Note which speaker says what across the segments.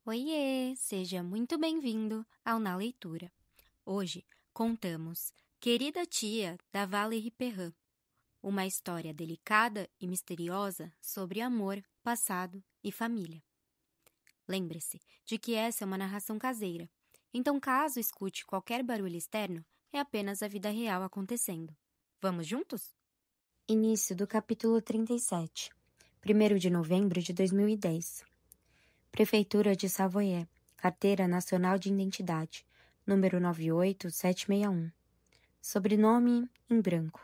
Speaker 1: Oiê, seja muito bem-vindo ao Na Leitura. Hoje contamos Querida Tia, da Valérie Perrin, uma história delicada e misteriosa sobre amor, passado e família. Lembre-se de que essa é uma narração caseira, então caso escute qualquer barulho externo, é apenas a vida real acontecendo. Vamos juntos? Início do capítulo 37, 1º de novembro de 2010. Prefeitura de Savoie, Carteira Nacional de Identidade, número 98761. Sobrenome em branco.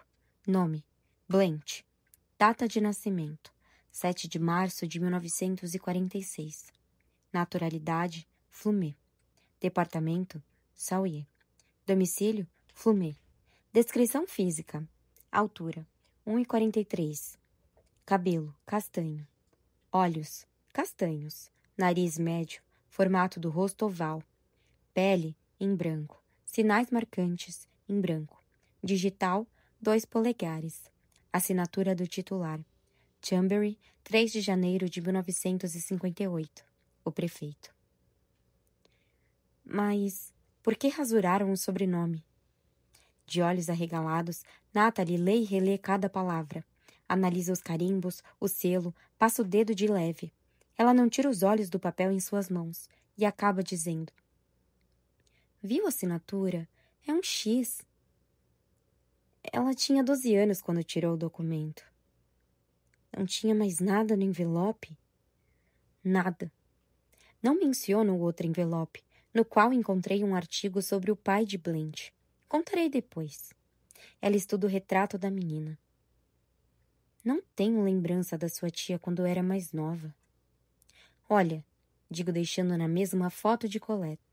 Speaker 1: Nome: Blanche. Data de nascimento: 7 de março de 1946. Naturalidade: Flumet. Departamento: Sauier. Domicílio: Flumet. Descrição física: altura: 1,43. Cabelo: castanho. Olhos: castanhos. Nariz médio, formato do rosto oval. Pele, em branco. Sinais marcantes, em branco. Digital, 2 polegares. Assinatura do titular. Chambéry, 3 de janeiro de 1958. O prefeito. Mas por que rasuraram o sobrenome? De olhos arregalados, Natalie lê e relê cada palavra. Analisa os carimbos, o selo, passa o dedo de leve. Ela não tira os olhos do papel em suas mãos e acaba dizendo: Viu a assinatura? É um X. Ela tinha 12 anos quando tirou o documento. Não tinha mais nada no envelope? Nada. Não menciono o outro envelope, no qual encontrei um artigo sobre o pai de Blanche. Contarei depois. Ela estuda o retrato da menina. Não tenho lembrança da sua tia quando era mais nova. Olha, digo deixando na mesa uma foto de Colette.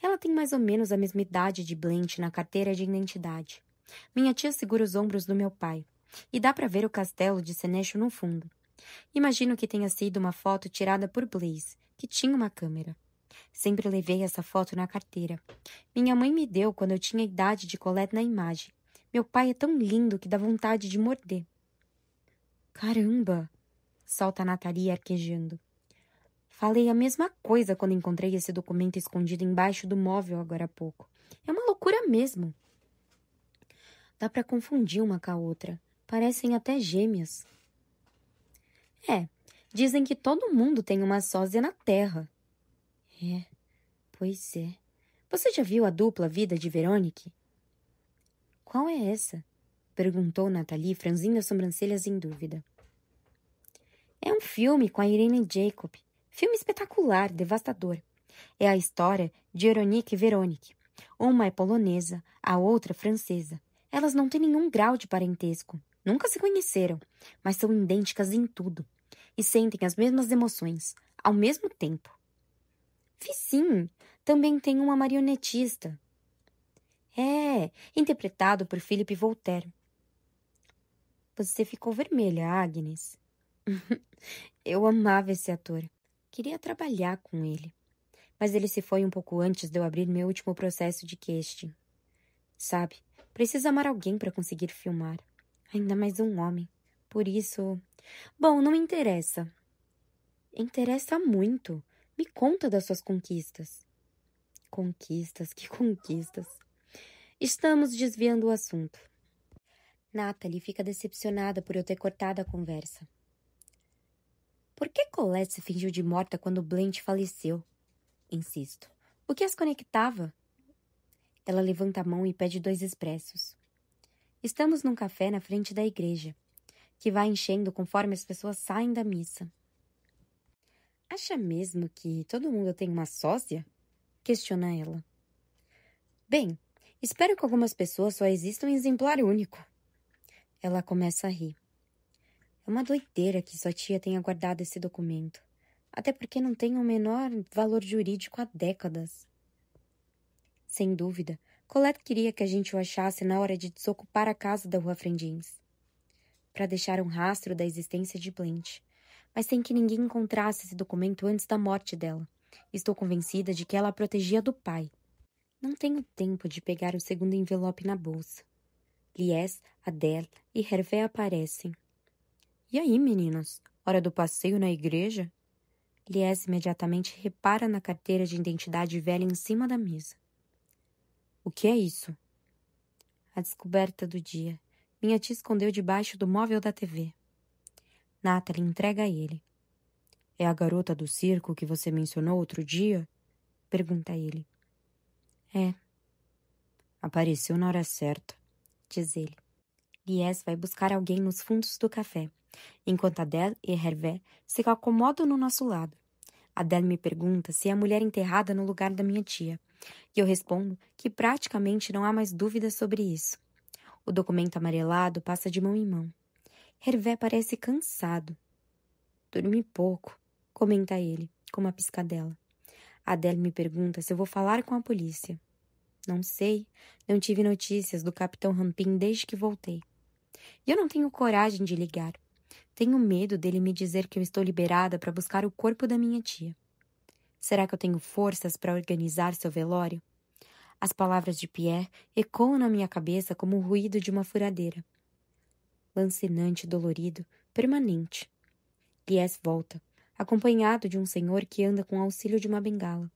Speaker 1: Ela tem mais ou menos a mesma idade de Blanche na carteira de identidade. Minha tia segura os ombros do meu pai, e dá para ver o castelo de Seneschal no fundo. Imagino que tenha sido uma foto tirada por Blaise, que tinha uma câmera. Sempre levei essa foto na carteira. Minha mãe me deu quando eu tinha a idade de Colette na imagem. Meu pai é tão lindo que dá vontade de morder. Caramba! Salta Nathalie arquejando. Falei a mesma coisa quando encontrei esse documento escondido embaixo do móvel agora há pouco. É uma loucura mesmo. Dá para confundir uma com a outra. Parecem até gêmeas. Dizem que todo mundo tem uma sósia na Terra. Pois é. Você já viu a dupla Vida de Veronique? Qual é essa? Perguntou Nathalie, franzindo as sobrancelhas em dúvida. É um filme com a Irene Jacob. Filme espetacular, devastador. É a história de Veronique e Veronique. Uma é polonesa, a outra francesa. Elas não têm nenhum grau de parentesco. Nunca se conheceram, mas são idênticas em tudo. E sentem as mesmas emoções, ao mesmo tempo. Vi sim, também tem uma marionetista. Interpretado por Philippe Voltaire. Você ficou vermelha, Agnes. Eu amava esse ator. Queria trabalhar com ele. Mas ele se foi um pouco antes de eu abrir meu último processo de casting. Sabe, preciso amar alguém para conseguir filmar. Ainda mais um homem. Por isso... Bom, não me interessa. Interessa muito. Me conta das suas conquistas. Conquistas? Que conquistas? Estamos desviando o assunto. Natalie fica decepcionada por eu ter cortado a conversa. Por que Colette se fingiu de morta quando Blanche faleceu? Insisto. O que as conectava? Ela levanta a mão e pede 2 expressos. Estamos num café na frente da igreja, que vai enchendo conforme as pessoas saem da missa. Acha mesmo que todo mundo tem uma sósia? Questiona ela. Bem, espero que algumas pessoas só existam em exemplar único. Ela começa a rir. É uma doideira que sua tia tenha guardado esse documento. Até porque não tem o menor valor jurídico há décadas. Sem dúvida, Colette queria que a gente o achasse na hora de desocupar a casa da Rua Frendins, para deixar um rastro da existência de Blanche, mas sem que ninguém encontrasse esse documento antes da morte dela. Estou convencida de que ela a protegia do pai. Não tenho tempo de pegar o segundo envelope na bolsa. Lies, Adèle e Hervé aparecem. E aí, meninas? Hora do passeio na igreja? Lies imediatamente repara na carteira de identidade velha em cima da mesa. O que é isso? A descoberta do dia. Minha tia escondeu debaixo do móvel da TV. Natalie entrega a ele. É a garota do circo que você mencionou outro dia? Pergunta ele. É. Apareceu na hora certa, diz ele. Lies vai buscar alguém nos fundos do café, enquanto Adele e Hervé se acomodam no nosso lado. Adele me pergunta se é a mulher enterrada no lugar da minha tia, e eu respondo que praticamente não há mais dúvidas sobre isso. O documento amarelado passa de mão em mão. Hervé parece cansado. Dormi pouco, comenta ele, com uma piscadela. Adele me pergunta se eu vou falar com a polícia. Não sei, não tive notícias do Capitão Rampin desde que voltei. E eu não tenho coragem de ligar. Tenho medo dele me dizer que eu estou liberada para buscar o corpo da minha tia. Será que eu tenho forças para organizar seu velório? As palavras de Pierre ecoam na minha cabeça como o ruído de uma furadeira. Lancinante, dolorido, permanente. Lies volta, acompanhado de um senhor que anda com auxílio de uma bengala.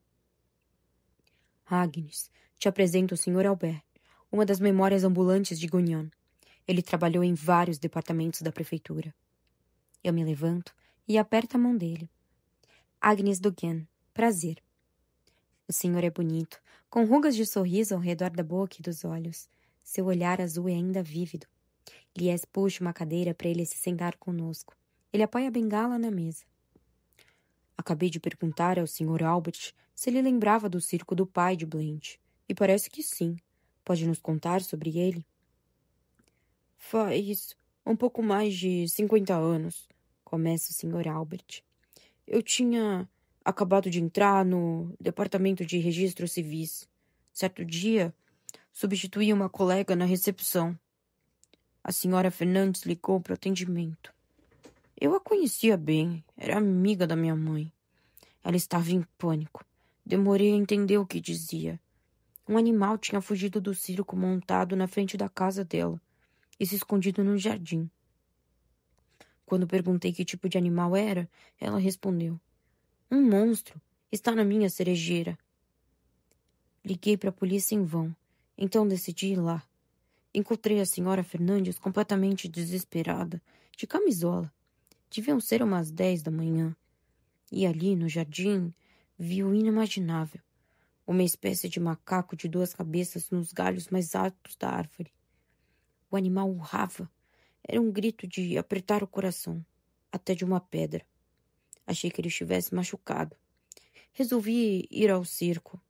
Speaker 1: Agnes, te apresento o Sr. Albert, uma das memórias ambulantes de Gagnon. Ele trabalhou em vários departamentos da prefeitura. Eu me levanto e aperto a mão dele. Agnes Dogen, prazer. O senhor é bonito, com rugas de sorriso ao redor da boca e dos olhos. Seu olhar azul é ainda vívido. Lies puxa uma cadeira para ele se sentar conosco. Ele apoia a bengala na mesa. Acabei de perguntar ao Sr. Albert se ele lembrava do circo do pai de Blanche. E parece que sim. Pode nos contar sobre ele? Faz um pouco mais de 50 anos, começa o Sr. Albert. Eu tinha acabado de entrar no departamento de registros civis. Certo dia, substituí uma colega na recepção. A senhora Fernandes ligou para o atendimento. Eu a conhecia bem, era amiga da minha mãe. Ela estava em pânico. Demorei a entender o que dizia. Um animal tinha fugido do circo montado na frente da casa dela e se escondido no jardim. Quando perguntei que tipo de animal era, ela respondeu: um monstro. Está na minha cerejeira. Liguei para a polícia em vão. Então decidi ir lá. Encontrei a senhora Fernandes completamente desesperada, de camisola. Deviam ser umas 10 da manhã. E ali, no jardim, vi o inimaginável. Uma espécie de macaco de 2 cabeças nos galhos mais altos da árvore. O animal urrava. Era um grito de apertar o coração, até de uma pedra. Achei que ele estivesse machucado. Resolvi ir ao circo,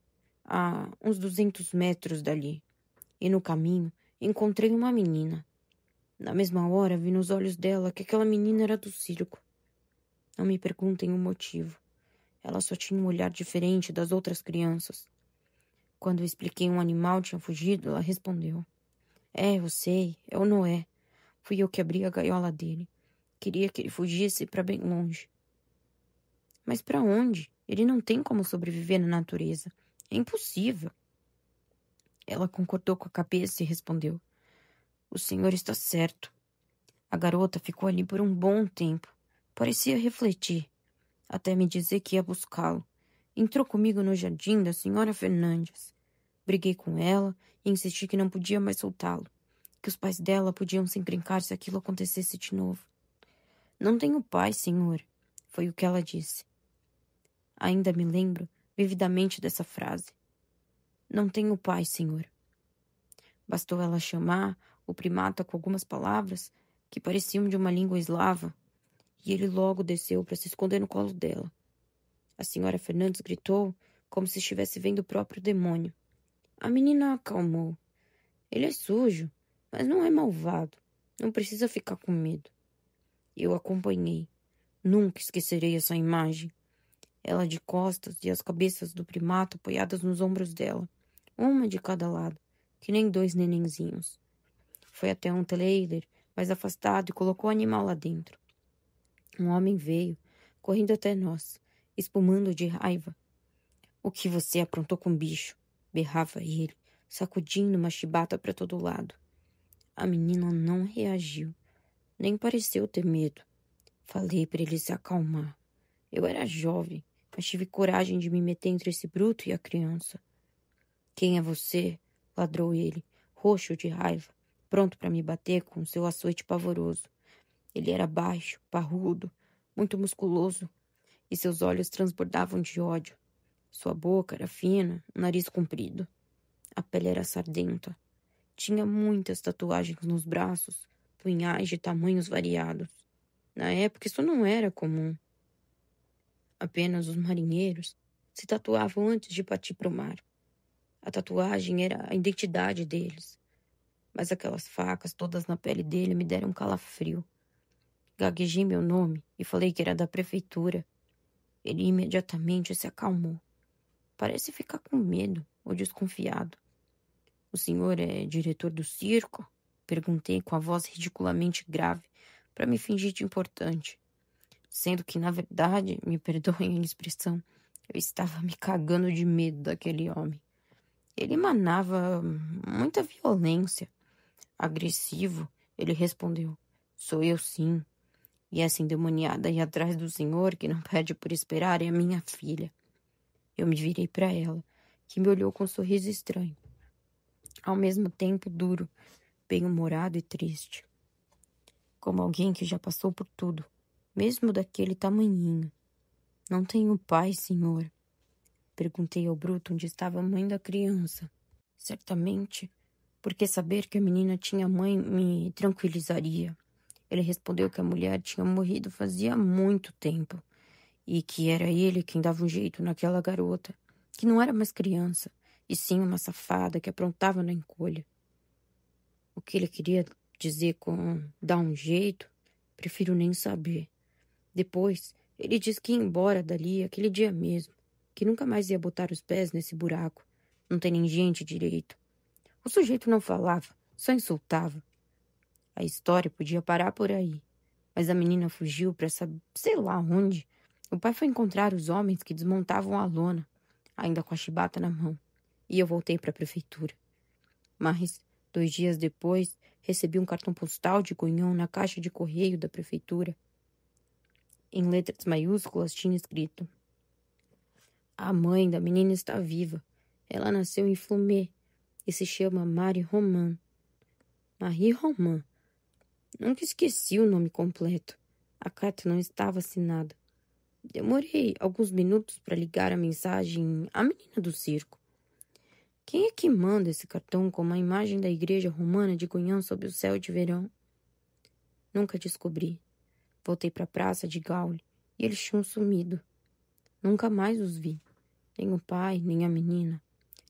Speaker 1: a uns 200 metros dali. E no caminho, encontrei uma menina. Na mesma hora, vi nos olhos dela que aquela menina era do circo. Não me perguntem o motivo. Ela só tinha um olhar diferente das outras crianças. Quando eu expliquei um animal tinha fugido, ela respondeu: É, eu sei, é o Noé. Fui eu que abri a gaiola dele. Queria que ele fugisse para bem longe. Mas para onde? Ele não tem como sobreviver na natureza. É impossível. Ela concordou com a cabeça e respondeu: O senhor está certo. A garota ficou ali por um bom tempo. Parecia refletir, até me dizer que ia buscá-lo. Entrou comigo no jardim da senhora Fernandes. Briguei com ela e insisti que não podia mais soltá-lo, que os pais dela podiam se encrencar se aquilo acontecesse de novo. Não tenho pai, senhor, foi o que ela disse. Ainda me lembro vividamente dessa frase. Não tenho pai, senhor. Bastou ela chamar o primata com algumas palavras que pareciam de uma língua eslava, e ele logo desceu para se esconder no colo dela. A senhora Fernandes gritou como se estivesse vendo o próprio demônio. A menina acalmou. Ele é sujo, mas não é malvado. Não precisa ficar com medo. Eu acompanhei. Nunca esquecerei essa imagem. Ela de costas e as cabeças do primata apoiadas nos ombros dela, uma de cada lado, que nem 2 nenenzinhos. Foi até um trailer mais afastado e colocou o animal lá dentro. Um homem veio, correndo até nós, espumando de raiva. O que você aprontou com o bicho? Berrava ele, sacudindo uma chibata para todo lado. A menina não reagiu, nem pareceu ter medo. Falei para ele se acalmar.
Speaker 2: Eu era jovem, mas tive coragem de me meter entre esse bruto e a criança. Quem é você? Ladrou ele, roxo de raiva, pronto para me bater com seu açoite pavoroso. Ele era baixo, parrudo, muito musculoso, e seus olhos transbordavam de ódio. Sua boca era fina, o nariz comprido. A pele era sardenta. Tinha muitas tatuagens nos braços, punhais de tamanhos variados. Na época, isso não era comum. Apenas os marinheiros se tatuavam antes de partir para o mar. A tatuagem era a identidade deles. Mas aquelas facas todas na pele dele me deram um calafrio. Gaguejei meu nome e falei que era da prefeitura. Ele imediatamente se acalmou. Parece ficar com medo ou desconfiado. O senhor é diretor do circo? Perguntei com a voz ridiculamente grave, para me fingir de importante. Sendo que, na verdade, me perdoem a expressão, eu estava me cagando de medo daquele homem. Ele emanava muita violência. Agressivo, ele respondeu: sou eu sim. E essa endemoniada aí atrás do senhor, que não pede por esperar, é a minha filha. Eu me virei para ela, que me olhou com um sorriso estranho. Ao mesmo tempo duro, bem-humorado e triste. Como alguém que já passou por tudo, mesmo daquele tamanhinho. Não tenho pai, senhor. Perguntei ao bruto onde estava a mãe da criança. Certamente, porque saber que a menina tinha mãe me tranquilizaria. Ele respondeu que a mulher tinha morrido fazia muito tempo e que era ele quem dava um jeito naquela garota, que não era mais criança, e sim uma safada que aprontava na encolha. O que ele queria dizer com dar um jeito, prefiro nem saber. Depois, ele disse que ia embora dali aquele dia mesmo, que nunca mais ia botar os pés nesse buraco. Não tem nem gente direito. O sujeito não falava, só insultava. A história podia parar por aí, mas a menina fugiu para saber, sei lá onde. O pai foi encontrar os homens que desmontavam a lona, ainda com a chibata na mão, e eu voltei para a prefeitura. Mas, 2 dias depois, recebi um cartão postal de Gonhão na caixa de correio da prefeitura. Em letras maiúsculas tinha escrito: a mãe da menina está viva. Ela nasceu em Flumet e se chama Marie Roman. Marie Roman. Nunca esqueci o nome completo. A carta não estava assinada. Demorei alguns minutos para ligar a mensagem à menina do circo. Quem é que manda esse cartão com uma imagem da igreja romana de Gonhão sob o céu de verão? Nunca descobri. Voltei para a praça de Gaule e eles tinham sumido. Nunca mais os vi. Nem o pai, nem a menina.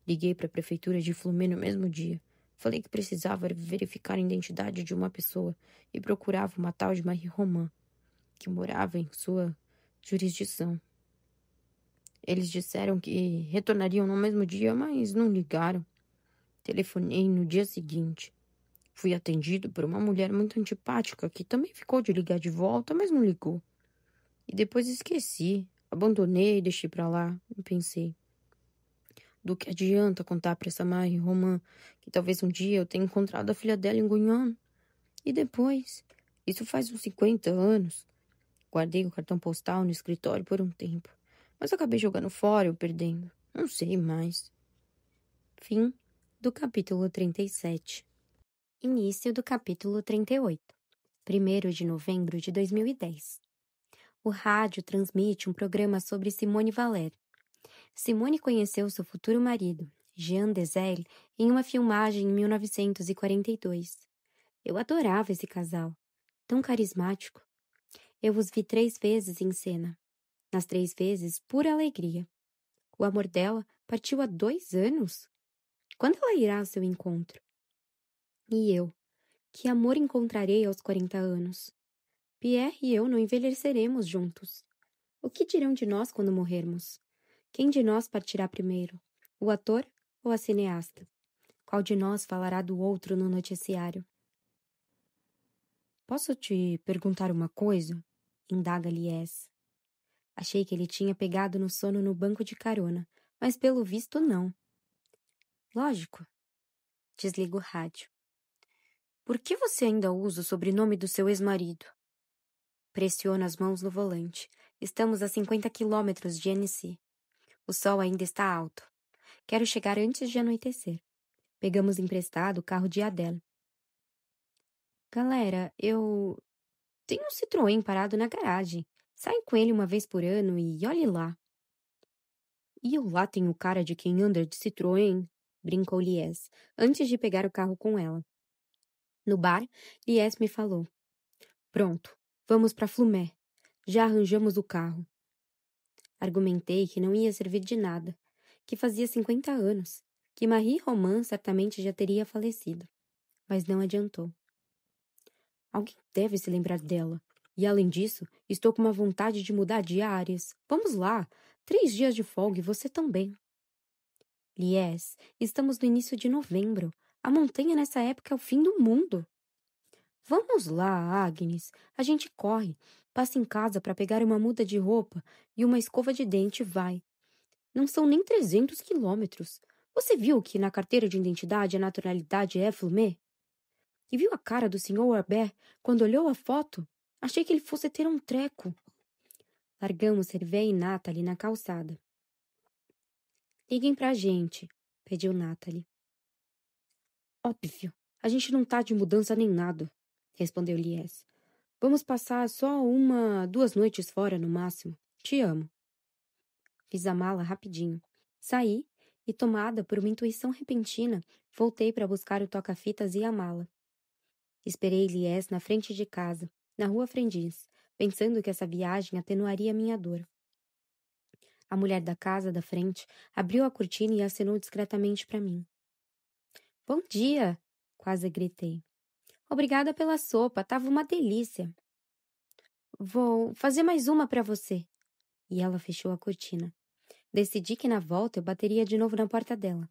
Speaker 2: Liguei para a prefeitura de Flumet no mesmo dia. Falei que precisava verificar a identidade de uma pessoa e procurava uma tal de Marie Roman, que morava em sua jurisdição. Eles disseram que retornariam no mesmo dia, mas não ligaram. Telefonei no dia seguinte. Fui atendido por uma mulher muito antipática que também ficou de ligar de volta, mas não ligou. E depois esqueci. Abandonei e deixei pra lá. E pensei: do que adianta contar pra essa Marie Roman que talvez um dia eu tenha encontrado a filha dela em Gunhão? E depois? Isso faz uns 50 anos. Guardei o cartão postal no escritório por um tempo, mas acabei jogando fora ou perdendo. Não sei mais.
Speaker 1: Fim do capítulo 37. Início do capítulo 38. 1º de novembro de 2010. O rádio transmite um programa sobre Simone Valéry. Simone conheceu seu futuro marido, Jean Dezel, em uma filmagem em 1942. Eu adorava esse casal, tão carismático. Eu os vi 3 vezes em cena. Nas 3 vezes, pura alegria. O amor dela partiu há 2 anos? Quando ela irá ao seu encontro? E eu? Que amor encontrarei aos 40 anos? Pierre e eu não envelheceremos juntos. O que dirão de nós quando morrermos? Quem de nós partirá primeiro? O ator ou a cineasta? Qual de nós falará do outro no noticiário? Posso te perguntar uma coisa? Indaga Lies. Achei que ele tinha pegado no sono no banco de carona, mas pelo visto não. Lógico. Desligo o rádio. Por que você ainda usa o sobrenome do seu ex-marido? Pressiono as mãos no volante. Estamos a 50 quilômetros de Annecy. O sol ainda está alto. Quero chegar antes de anoitecer. Pegamos emprestado o carro de Adele. Galera, eu tenho um Citroën parado na garagem. Saio com ele uma vez por ano e olhe lá. E eu lá tenho cara de quem anda de Citroën, brincou Lies, antes de pegar o carro com ela. No bar, Lies me falou. Pronto, vamos para Flumé. Já arranjamos o carro. Argumentei que não ia servir de nada, que fazia 50 anos, que Marie Roman certamente já teria falecido. Mas não adiantou. Alguém deve se lembrar dela. E além disso, estou com uma vontade de mudar de áreas. Vamos lá, 3 dias de folga e você também. Lies, estamos no início de novembro. A montanha nessa época é o fim do mundo. Vamos lá, Agnes. A gente corre. Passa em casa para pegar uma muda de roupa e uma escova de dente e vai. Não são nem 300 quilômetros. Você viu que na carteira de identidade a naturalidade é Flumé? E viu a cara do Sr. Herbert quando olhou a foto? Achei que ele fosse ter um treco. Largamos Hervé e Natalie na calçada. Liguem pra gente, pediu Natalie. Óbvio, a gente não tá de mudança nem nada, respondeu Lies. Vamos passar só 2 noites fora no máximo. Te amo. Fiz a mala rapidinho. Saí e, tomada por uma intuição repentina, voltei para buscar o toca-fitas e a mala. Esperei Lies na frente de casa, na rua Frendiz, pensando que essa viagem atenuaria minha dor. A mulher da casa da frente abriu a cortina e acenou discretamente para mim. Bom dia! Quase gritei. Obrigada pela sopa, tava uma delícia. Vou fazer mais uma para você. E ela fechou a cortina. Decidi que na volta eu bateria de novo na porta dela.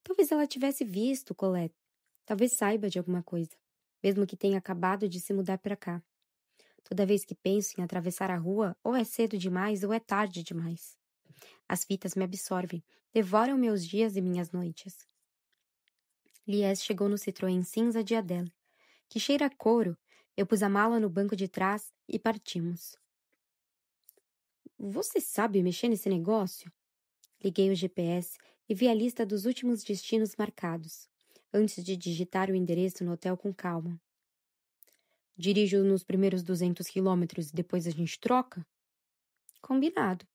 Speaker 1: Talvez ela tivesse visto Colette. Talvez saiba de alguma coisa, mesmo que tenha acabado de se mudar para cá. Toda vez que penso em atravessar a rua, ou é cedo demais ou é tarde demais. As fitas me absorvem, devoram meus dias e minhas noites. Lies chegou no Citroën cinza de Adele, que cheira a couro. Eu pus a mala no banco de trás e partimos. Você sabe mexer nesse negócio? Liguei o GPS e vi a lista dos últimos destinos marcados, antes de digitar o endereço no hotel com calma. Dirijo nos primeiros 200 quilômetros e depois a gente troca? Combinado.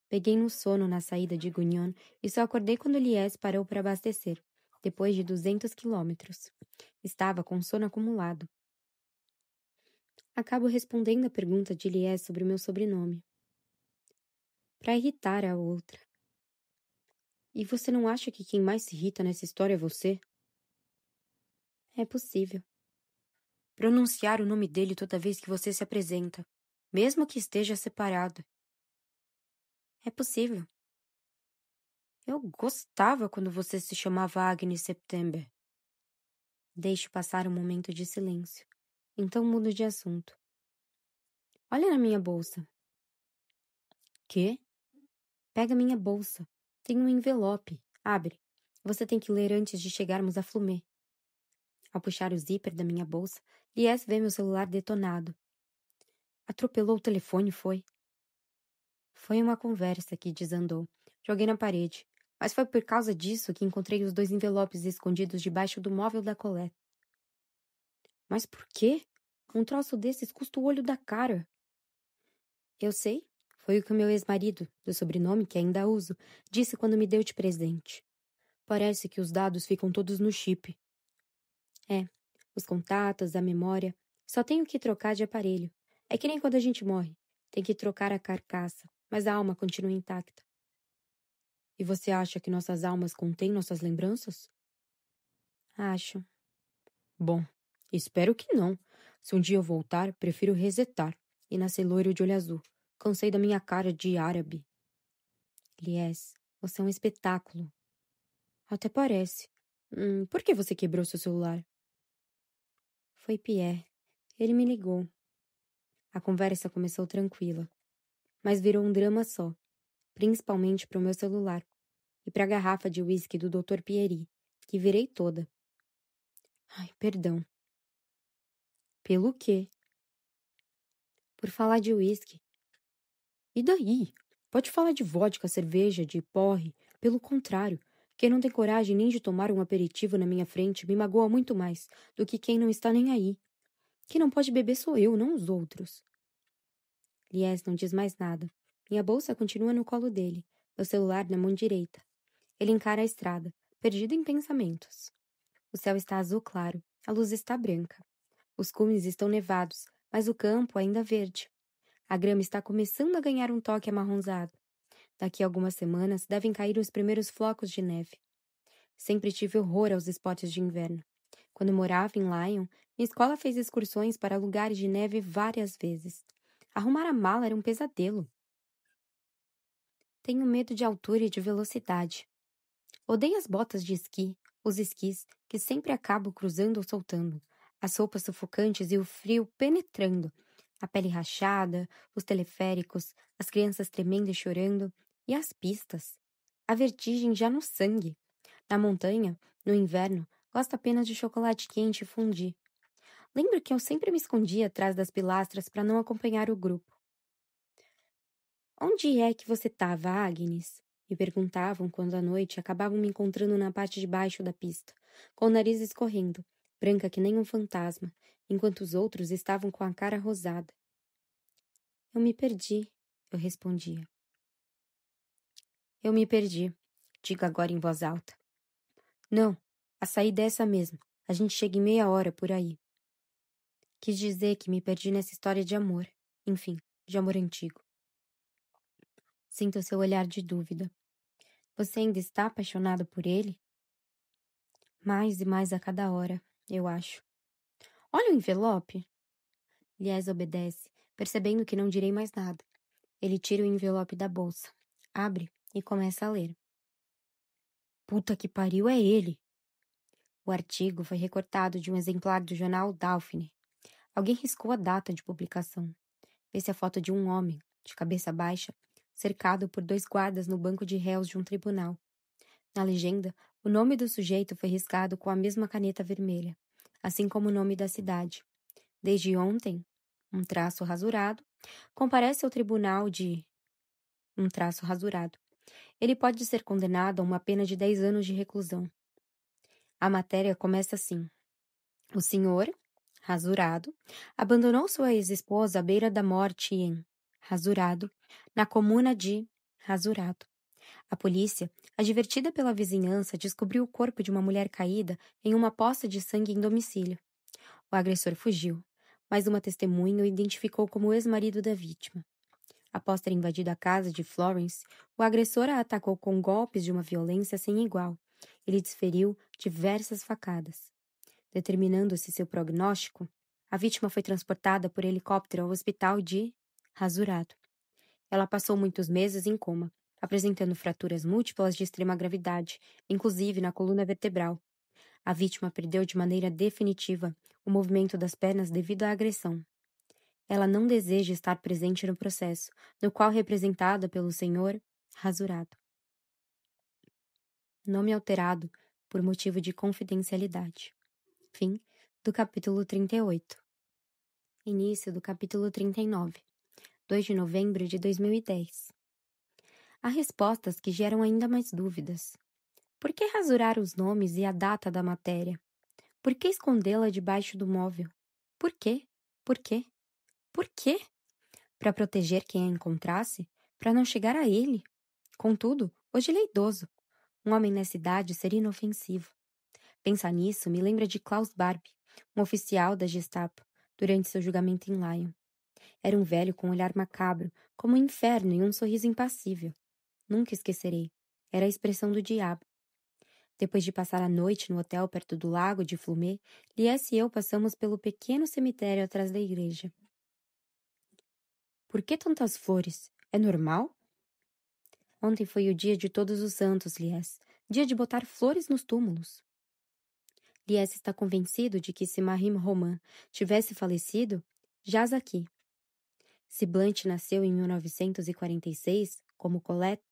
Speaker 1: Peguei no sono na saída de Gugnon e só acordei quando Lies parou para abastecer, depois de 200 quilômetros. Estava com sono acumulado. Acabo respondendo a pergunta de Lies sobre o meu sobrenome. Para irritar a outra. E você não acha que quem mais se irrita nessa história é você? É possível. Pronunciar o nome dele toda vez que você se apresenta, mesmo que esteja separado. É possível. Eu gostava quando você se chamava Agnes September. Deixo passar um momento de silêncio. Então mudo de assunto. Olha na minha bolsa. Quê? Pega minha bolsa. Tem um envelope. Abre. Você tem que ler antes de chegarmos a Flumé. Ao puxar o zíper da minha bolsa, Lies vê meu celular detonado. Atropelou o telefone, foi? Foi uma conversa que desandou. Joguei na parede. Mas foi por causa disso que encontrei os 2 envelopes escondidos debaixo do móvel da Colette. Mas por quê? Um troço desses custa o olho da cara. Eu sei. Foi o que o meu ex-marido, do sobrenome que ainda uso, disse quando me deu de presente. Parece que os dados ficam todos no chip. É, os contatos, a memória. Só tenho que trocar de aparelho. É que nem quando a gente morre. Tem que trocar a carcaça, mas a alma continua intacta. E você acha que nossas almas contêm nossas lembranças? Acho. Bom, espero que não. Se um dia eu voltar, prefiro resetar e nascer loiro de olho azul. Cansei da minha cara de árabe. Lies, você é um espetáculo. Até parece. Por que você quebrou seu celular? Foi Pierre. Ele me ligou. A conversa começou tranquila, mas virou um drama só, principalmente para o meu celular e para a garrafa de uísque do Dr. Pierre, que virei toda. Ai, perdão. Pelo quê? Por falar de uísque.
Speaker 2: E daí? Pode falar de vodka, cerveja, de porre. Pelo contrário, quem não tem coragem nem de tomar um aperitivo na minha frente me magoa muito mais do que quem não está nem aí. Quem não pode beber sou eu, não os outros. Lies não diz mais nada. Minha bolsa continua no colo dele, meu celular na mão direita. Ele encara a estrada, perdido em pensamentos. O céu está azul claro, a luz está branca. Os cumes estão nevados, mas o campo ainda verde. A grama está começando a ganhar um toque amarronzado. Daqui a algumas semanas devem cair os primeiros flocos de neve. Sempre tive horror aos esportes de inverno. Quando morava em Lyon, minha escola fez excursões para lugares de neve várias vezes. Arrumar a mala era um pesadelo. Tenho medo de altura e de velocidade. Odeio as botas de esqui, os esquis, que sempre acabo cruzando ou soltando, as roupas sufocantes e o frio penetrando, a pele rachada, os teleféricos, as crianças tremendo e chorando, e as pistas. A vertigem já no sangue. Na montanha, no inverno, gosto apenas de chocolate quente e fondue. Lembro que eu sempre me escondia atrás das pilastras para não acompanhar o grupo. Onde é que você estava, Agnes? Me perguntavam quando à noite acabavam me encontrando na parte de baixo da pista, com o nariz escorrendo, branca que nem um fantasma, enquanto os outros estavam com a cara rosada. Eu me perdi, eu respondia. Eu me perdi, digo agora em voz alta. Não, a saída é essa mesmo. A gente chega em meia hora por aí. Quis dizer que me perdi nessa história de amor. Enfim, de amor antigo. Sinto seu olhar de dúvida. Você ainda está apaixonado por ele? Mais e mais a cada hora, eu acho. Olha o envelope. Lies obedece, percebendo que não direi mais nada. Ele tira o envelope da bolsa, abre e começa a ler. Puta que pariu, é ele! O artigo foi recortado de um exemplar do jornal Dauphiné. Alguém riscou a data de publicação. Vê-se a foto de um homem, de cabeça baixa, cercado por 2 guardas no banco de réus de um tribunal. Na legenda, o nome do sujeito foi riscado com a mesma caneta vermelha, assim como o nome da cidade. Desde ontem, um traço rasurado, comparece ao tribunal de um traço rasurado. Ele pode ser condenado a uma pena de 10 anos de reclusão. A matéria começa assim. O senhor, rasurado, abandonou sua ex-esposa à beira da morte em Rasurado, na comuna de Rasurado. A polícia, advertida pela vizinhança, descobriu o corpo de uma mulher caída em uma poça de sangue em domicílio. O agressor fugiu, mas uma testemunha o identificou como o ex-marido da vítima. Após ter invadido a casa de Florence, o agressor a atacou com golpes de uma violência sem igual. Ele desferiu diversas facadas. Determinando-se seu prognóstico, a vítima foi transportada por helicóptero ao hospital de Rasurado. Ela passou muitos meses em coma, apresentando fraturas múltiplas de extrema gravidade, inclusive na coluna vertebral. A vítima perdeu de maneira definitiva o movimento das pernas devido à agressão. Ela não deseja estar presente no processo, no qual é representada pelo senhor Rasurado. Nome alterado por motivo de confidencialidade. Fim do capítulo 38. Início do capítulo 39. 2 de novembro de 2010. Há respostas que geram ainda mais dúvidas. Por que rasurar os nomes e a data da matéria? Por que escondê-la debaixo do móvel? Por quê? Por quê? Por quê? Para proteger quem a encontrasse? Para não chegar a ele? Contudo, hoje ele é idoso. Um homem nessa idade seria inofensivo. Pensar nisso me lembra de Klaus Barbie, um oficial da Gestapo, durante seu julgamento em Lyon. Era um velho com um olhar macabro, como o inferno e um sorriso impassível. Nunca esquecerei. Era a expressão do diabo. Depois de passar a noite no hotel perto do lago de Flumet, Lies e eu passamos pelo pequeno cemitério atrás da igreja. Por que tantas flores? É normal? Ontem foi o dia de Todos os Santos, Lies. Dia de botar flores nos túmulos. Lies está convencido de que se Marim Roman tivesse falecido, jaz aqui. Se Blanche nasceu em 1946, como Colette,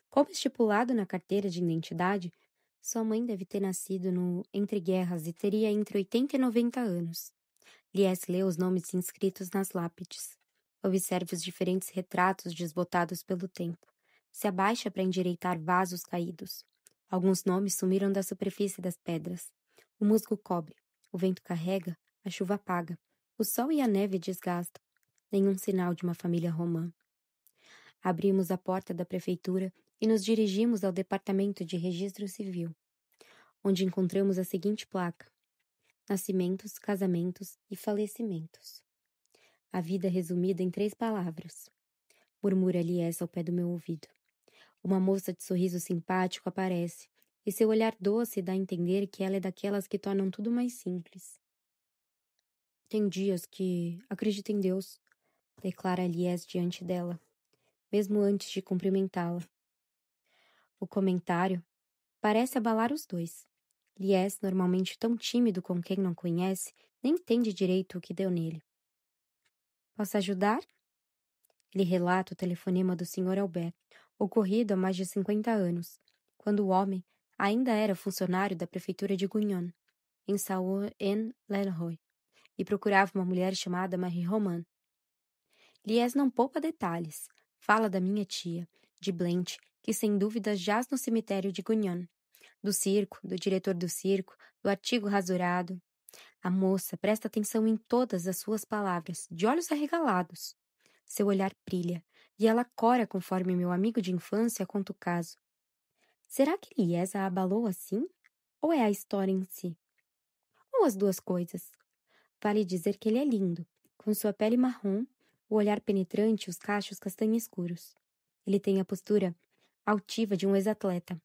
Speaker 2: como estipulado na carteira de identidade, sua mãe deve ter nascido no entre guerras e teria entre 80 e 90 anos. Lies lê os nomes inscritos nas lápides.
Speaker 1: Observa os diferentes retratos desbotados pelo tempo. Se abaixa para endireitar vasos caídos. Alguns nomes sumiram da superfície das pedras. O musgo cobre, o vento carrega, a chuva apaga. O sol e a neve desgastam. Nenhum sinal de uma família romã. Abrimos a porta da prefeitura e nos dirigimos ao Departamento de Registro Civil, onde encontramos a seguinte placa: nascimentos, casamentos e falecimentos. A vida resumida em 3 palavras. Murmura Lies ao pé do meu ouvido. Uma moça de sorriso simpático aparece, e seu olhar doce dá a entender que ela é daquelas que tornam tudo mais simples. Tem dias que acredito em Deus, declara Lies diante dela, mesmo antes de cumprimentá-la. O comentário parece abalar os dois. Lies, normalmente tão tímido com quem não conhece, nem entende direito o que deu nele. Posso ajudar? Ele relata o telefonema do Sr. Albert, ocorrido há mais de 50 anos, quando o homem ainda era funcionário da prefeitura de Gugnon, em Saône-en-Leroy, e procurava uma mulher chamada Marie Roman. Lies não poupa detalhes. Fala da minha tia, de Blanche, que sem dúvida jaz no cemitério de Gugnon, do circo, do diretor do circo, do artigo rasurado. A moça presta atenção em todas as suas palavras, de olhos arregalados. Seu olhar brilha, e ela cora conforme meu amigo de infância conta o caso. Será que Lies a abalou assim? Ou é a história em si? Ou as duas coisas? Vale dizer que ele é lindo, com sua pele marrom, o olhar penetrante e os cachos castanho escuros. Ele tem a postura altiva de um ex-atleta.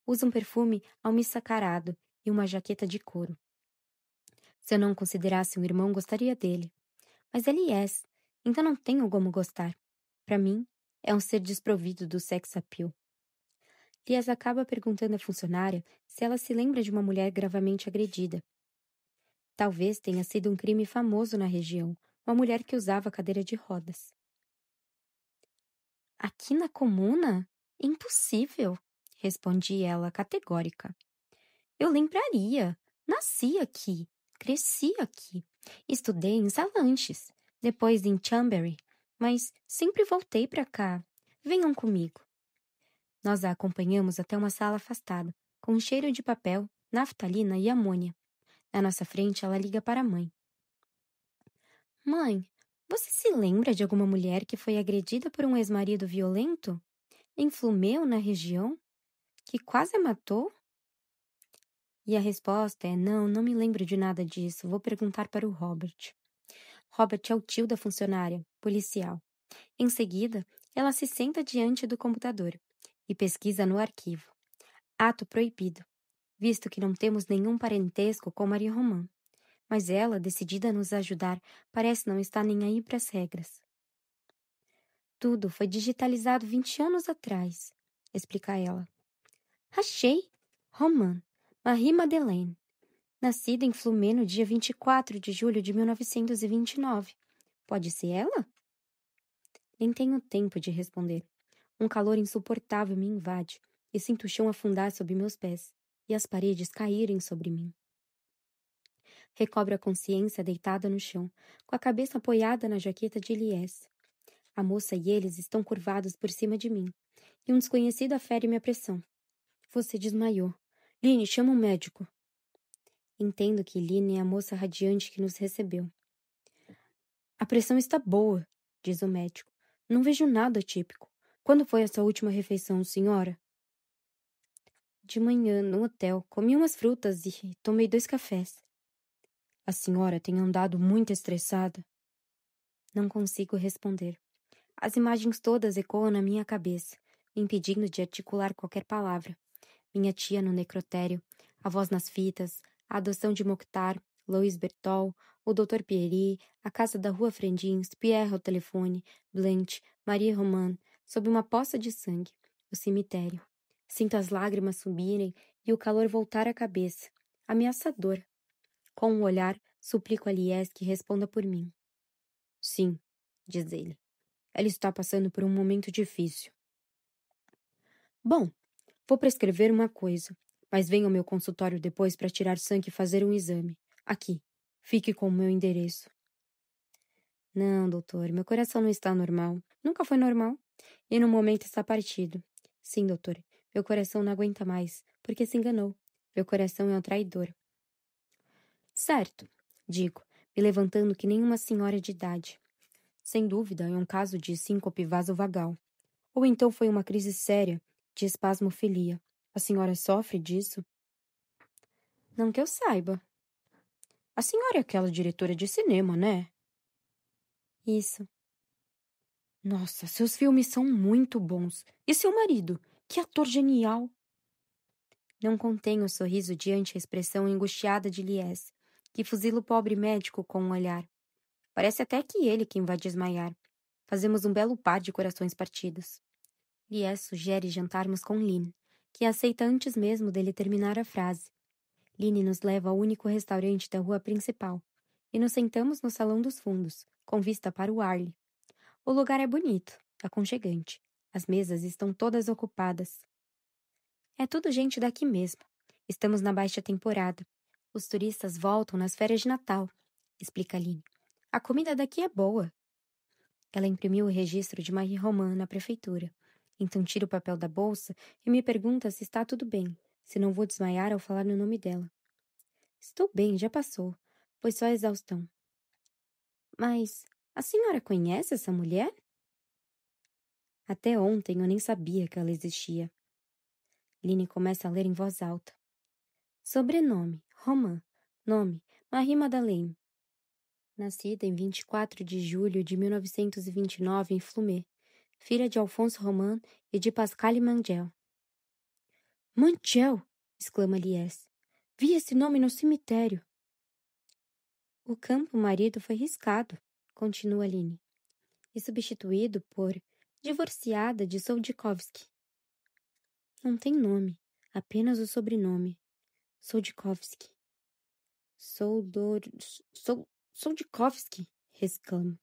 Speaker 1: Usa um perfume almissacarado e uma jaqueta de couro. Se eu não considerasse um irmão, gostaria dele. Mas ele é, então não tenho como gostar. Para mim, é um ser desprovido do sex appeal. Lies acaba perguntando à funcionária se ela se lembra de uma mulher gravemente agredida. Talvez tenha sido um crime famoso na região, uma mulher que usava cadeira de rodas. Aqui na comuna? Impossível, respondi ela, categórica. Eu lembraria. Nasci aqui, cresci aqui, estudei em Salanches, depois em Chambéry, mas sempre voltei para cá. Venham comigo. Nós a acompanhamos até uma sala afastada, com um cheiro de papel, naftalina e amônia. Na nossa frente, ela liga para a mãe. Mãe, você se lembra de alguma mulher que foi agredida por um ex-marido violento? Em Flumeu, na região? Que quase a matou? E a resposta é: não me lembro de nada disso. Vou perguntar para o Robert. Robert é o tio da funcionária, policial. Em seguida, ela se senta diante do computador e pesquisa no arquivo. Ato proibido, visto que não temos nenhum parentesco com Maria Romã. Mas ela, decidida a nos ajudar, parece não estar nem aí para as regras. Tudo foi digitalizado 20 anos atrás, explica ela. Achei! Romã, Marie Madeleine. Nascida em Flumet no dia 24 de julho de 1929. Pode ser ela? Nem tenho tempo de responder. Um calor insuportável me invade e sinto o chão afundar sob meus pés e as paredes caírem sobre mim. Recobro a consciência deitada no chão, com a cabeça apoiada na jaqueta de Lies. A moça e eles estão curvados por cima de mim, e um desconhecido afere minha pressão. Você desmaiou. Line, chama um médico. Entendo que Line é a moça radiante que nos recebeu. A pressão está boa, diz o médico. Não vejo nada atípico. Quando foi essa última refeição, senhora? De manhã, no hotel, comi umas frutas e tomei 2 cafés. A senhora tem andado muito estressada? Não consigo responder. As imagens todas ecoam na minha cabeça, me impedindo de articular qualquer palavra. Minha tia no necrotério, a voz nas fitas, a adoção de Mokhtar, Louis Bertol, o Dr. Pierry, a casa da rua Frendins, Pierre ao telefone, Blanche, Marie Roman, sob uma poça de sangue, o cemitério. Sinto as lágrimas subirem e o calor voltar à cabeça, ameaçador. Com um olhar, suplico a Lies que responda por mim. Sim, diz ele. Ela está passando por um momento difícil. Bom, vou prescrever uma coisa, mas venha ao meu consultório depois para tirar sangue e fazer um exame. Aqui, fique com o meu endereço. Não, doutor, meu coração não está normal. Nunca foi normal. E no momento está partido. Sim, doutor, meu coração não aguenta mais, porque se enganou. Meu coração é um traidor. Certo, digo, me levantando que nem uma senhora de idade. Sem dúvida, é um caso de síncope vasovagal. Ou então foi uma crise séria de espasmofilia. A senhora sofre disso? Não que eu saiba. A senhora é aquela diretora de cinema, né? Isso. Nossa, seus filmes são muito bons. E seu marido? Que ator genial! Não contém o sorriso diante a expressão angustiada de Lies, que fuzila o pobre médico com um olhar. Parece até que ele quem vai desmaiar. Fazemos um belo par de corações partidos. Lies sugere jantarmos com Lynn, que aceita antes mesmo dele terminar a frase. Lynn nos leva ao único restaurante da rua principal, e nos sentamos no salão dos fundos, com vista para o Arley. O lugar é bonito, aconchegante. As mesas estão todas ocupadas. É tudo gente daqui mesmo. Estamos na baixa temporada. Os turistas voltam nas férias de Natal, explica Lynn. A comida daqui é boa. Ela imprimiu o registro de Marie Roman na prefeitura. Então tira o papel da bolsa e me pergunta se está tudo bem, se não vou desmaiar ao falar no nome dela. Estou bem, já passou. Foi só exaustão. Mas a senhora conhece essa mulher? Até ontem eu nem sabia que ela existia. Lynn começa a ler em voz alta. Sobrenome, Roman. Nome, Marie Madeleine. Nascida em 24 de julho de 1929 em Flumet, filha de Alphonse Roman e de Pascale Mangel. Mangel! Exclama Lies. Vi esse nome no cemitério. O campo marido foi riscado, continua Lynn, e substituído por divorciada de Soldikovski. Não tem nome, apenas o sobrenome. Soldikovski. Soldikovski, exclama.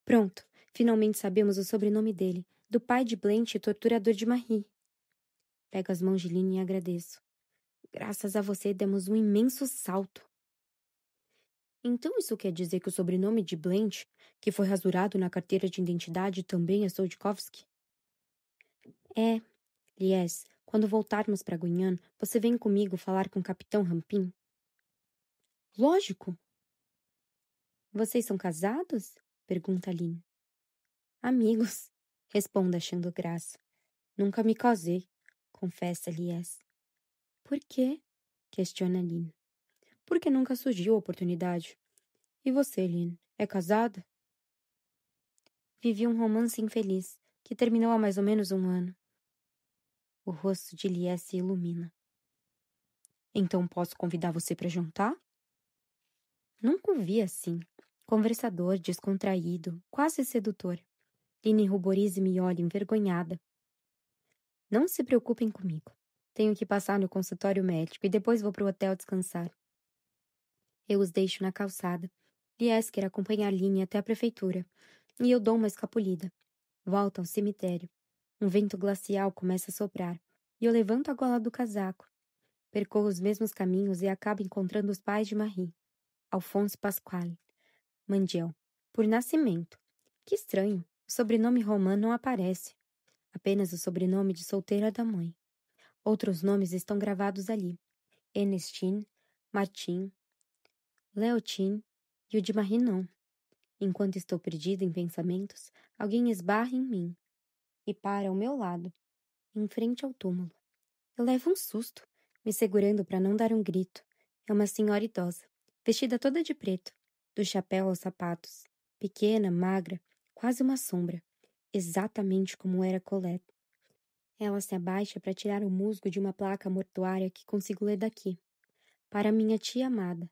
Speaker 1: Pronto, finalmente sabemos o sobrenome dele, do pai de Blanche e torturador de Marie. Pego as mãos de Lynn e agradeço. Graças a você demos um imenso salto. Então isso quer dizer que o sobrenome de Blanche, que foi rasurado na carteira de identidade, também é Soldikovski? É. Lies, quando voltarmos para Guiana, você vem comigo falar com o capitão Rampin? Lógico. Vocês são casados? Pergunta Lynn. Amigos, respondo achando graça. Nunca me casei, confessa Lies. Por quê? Questiona Lynn. Porque nunca surgiu a oportunidade. E você, Lynn, é casada? Vivi um romance infeliz, que terminou há mais ou menos um ano. O rosto de Lies se ilumina. Então posso convidar você para jantar? Nunca o vi assim. Conversador, descontraído, quase sedutor. Lynn ruboriza e me olha envergonhada. Não se preocupem comigo. Tenho que passar no consultório médico e depois vou para o hotel descansar. Eu os deixo na calçada. Lies quer acompanhar Lynn até a prefeitura. E eu dou uma escapulida. Volto ao cemitério. Um vento glacial começa a soprar. E eu levanto a gola do casaco. Percorro os mesmos caminhos e acabo encontrando os pais de Marie. Alphonse Pasquale. Mandiel. Por nascimento. Que estranho. O sobrenome Roman não aparece. Apenas o sobrenome de solteira da mãe. Outros nomes estão gravados ali. Ernestine, Martin, Leontine e o de Marie não. Enquanto estou perdida em pensamentos, alguém esbarra em mim e para ao meu lado, em frente ao túmulo. Eu levo um susto, me segurando para não dar um grito. É uma senhora idosa, vestida toda de preto, do chapéu aos sapatos. Pequena, magra, quase uma sombra, exatamente como era Colette. Ela se abaixa para tirar o musgo de uma placa mortuária que consigo ler daqui. Para minha tia amada.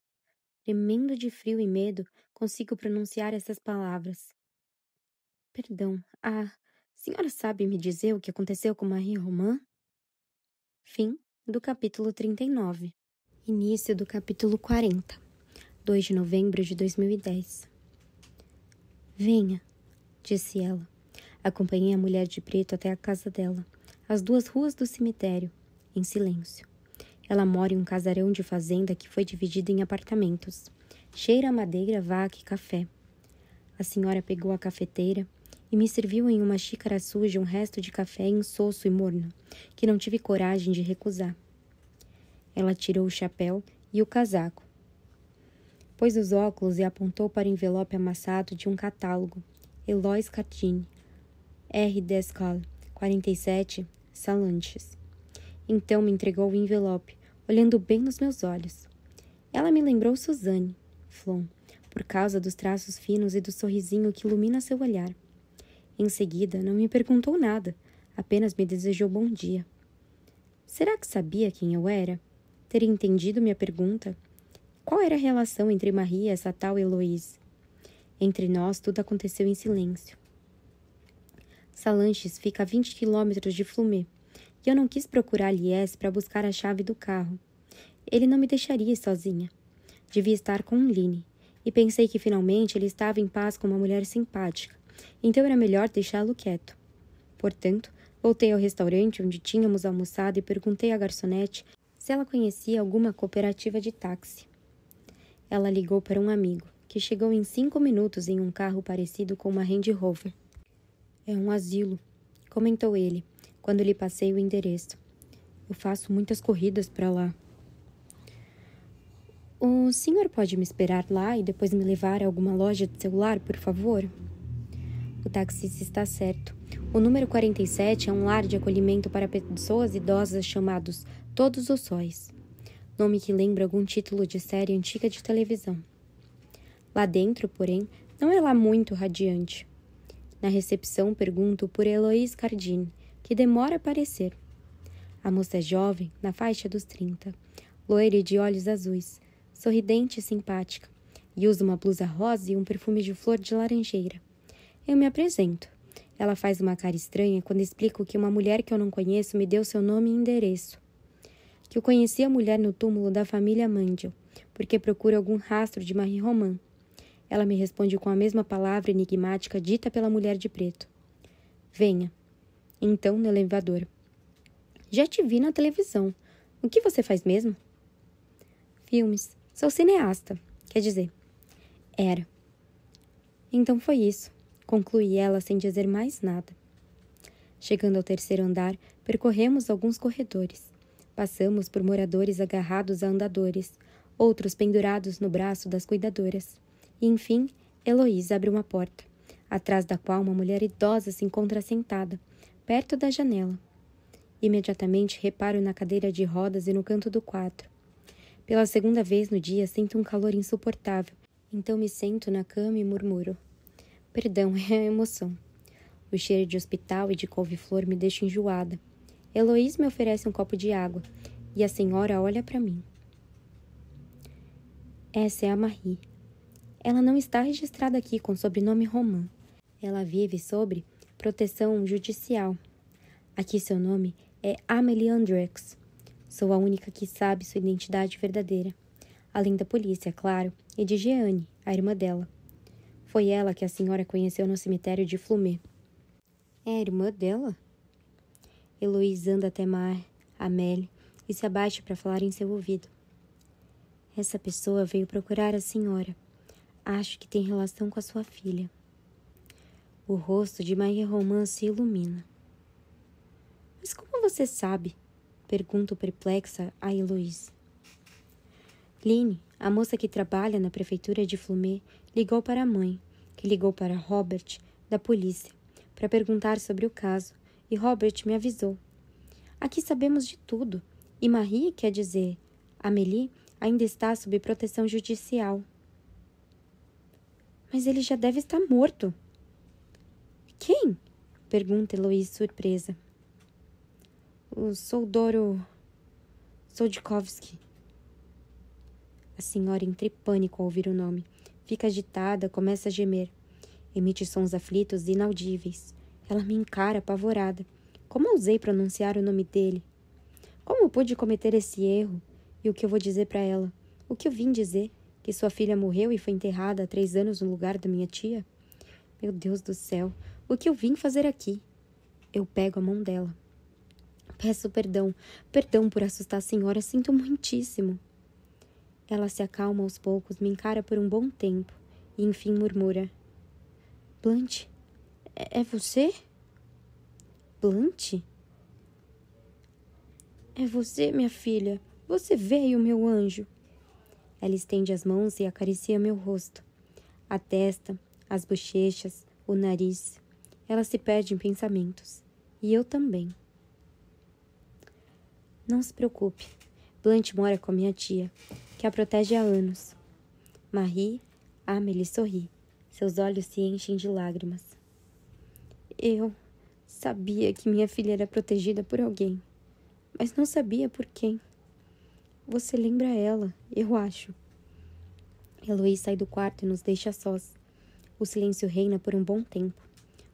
Speaker 1: Tremendo de frio e medo, consigo pronunciar essas palavras. Perdão, a senhora sabe me dizer o que aconteceu com Marie Roman? Fim do capítulo 39. Início do capítulo 40. 2 de novembro de 2010. Venha, disse ela. Acompanhei a mulher de preto até a casa dela, às 2 ruas do cemitério, em silêncio. Ela mora em um casarão de fazenda que foi dividido em apartamentos. Cheira a madeira, vaca e café. A senhora pegou a cafeteira e me serviu em uma xícara suja um resto de café insosso e morno, que não tive coragem de recusar. Ela tirou o chapéu e o casaco. Pôs os óculos e apontou para o envelope amassado de um catálogo. Eloise Cardini, R. Descal, 47, Salanches. Então me entregou o envelope, olhando bem nos meus olhos. Ela me lembrou Suzanne Flon, por causa dos traços finos e do sorrisinho que ilumina seu olhar. Em seguida, não me perguntou nada, apenas me desejou bom dia. Será que sabia quem eu era? Teria entendido minha pergunta? Qual era a relação entre Marie e essa tal Eloise? Entre nós, tudo aconteceu em silêncio. Salanches fica a 20 quilômetros de Flumet, e eu não quis procurar Lies para buscar a chave do carro. Ele não me deixaria ir sozinha. Devia estar com Line, e pensei que finalmente ele estava em paz com uma mulher simpática, então era melhor deixá-lo quieto. Portanto, voltei ao restaurante onde tínhamos almoçado e perguntei à garçonete se ela conhecia alguma cooperativa de táxi. Ela ligou para um amigo, que chegou em 5 minutos em um carro parecido com uma Range Rover. É um asilo, comentou ele, quando lhe passei o endereço. Eu faço muitas corridas para lá. O senhor pode me esperar lá e depois me levar a alguma loja de celular, por favor? O taxista está certo. O número 47 é um lar de acolhimento para pessoas idosas chamados Todos os Sóis. Nome que lembra algum título de série antiga de televisão. Lá dentro, porém, não é lá muito radiante. Na recepção, pergunto por Eloise Cardini, que demora a aparecer. A moça é jovem, na faixa dos 30, loira e de olhos azuis, sorridente e simpática, e usa uma blusa rosa e um perfume de flor de laranjeira. Eu me apresento. Ela faz uma cara estranha quando explico que uma mulher que eu não conheço me deu seu nome e endereço. Que eu conheci a mulher no túmulo da família Mandel, porque procuro algum rastro de Marie Roman. Ela me responde com a mesma palavra enigmática dita pela mulher de preto. Venha. Então, no elevador. Já te vi na televisão. O que você faz mesmo? Filmes. Sou cineasta. Quer dizer, era. Então foi isso. Conclui ela sem dizer mais nada. Chegando ao terceiro andar, percorremos alguns corredores. Passamos por moradores agarrados a andadores, outros pendurados no braço das cuidadoras. E, enfim, Eloise abre uma porta, atrás da qual uma mulher idosa se encontra sentada, perto da janela. Imediatamente reparo na cadeira de rodas e no canto do quadro. Pela segunda vez no dia sinto um calor insuportável, então me sento na cama e murmuro. Perdão, é a emoção. O cheiro de hospital e de couve-flor me deixa enjoada. Eloise me oferece um copo de água e a senhora olha para mim. Essa é a Marie. Ela não está registrada aqui com sobrenome Roman. Ela vive sob proteção judicial. Aqui seu nome é Amélie Andrex. Sou a única que sabe sua identidade verdadeira. Além da polícia, claro, e de Jeanne, a irmã dela. Foi ela que a senhora conheceu no cemitério de Flumet. É a irmã dela? Eloise anda até Amélie e se abaixa para falar em seu ouvido. Essa pessoa veio procurar a senhora. Acho que tem relação com a sua filha. O rosto de Marie Roman se ilumina. Mas como você sabe? Pergunto perplexa a Eloise. Line, a moça que trabalha na prefeitura de Flumet, ligou para a mãe, que ligou para Robert, da polícia, para perguntar sobre o caso, e Robert me avisou. Aqui sabemos de tudo, e Marie, quer dizer, Amélie, ainda está sob proteção judicial. Mas ele já deve estar morto. Quem? Pergunta Eloise surpresa. O Soldoro Soldikovski. A senhora entra em pânico ao ouvir o nome. Fica agitada, começa a gemer. Emite sons aflitos e inaudíveis. Ela me encara apavorada. Como ousei pronunciar o nome dele? Como pude cometer esse erro? E o que eu vou dizer para ela? O que eu vim dizer? Que sua filha morreu e foi enterrada há 3 anos no lugar da minha tia? Meu Deus do céu, o que eu vim fazer aqui? Eu pego a mão dela. Peço perdão por assustar a senhora, sinto muitíssimo. Ela se acalma aos poucos, me encara por um bom tempo e enfim murmura. Blanche, é você? Blanche? É você, minha filha. Você veio, meu anjo. Ela estende as mãos e acaricia meu rosto. A testa, as bochechas, o nariz. Ela se perde em pensamentos. E eu também. Não se preocupe. Blanche mora com a minha tia, que a protege há anos. Marie, Amélie sorri. Seus olhos se enchem de lágrimas. Eu sabia que minha filha era protegida por alguém, mas não sabia por quem. Você lembra ela, eu acho. Eloís sai do quarto e nos deixa sós. O silêncio reina por um bom tempo.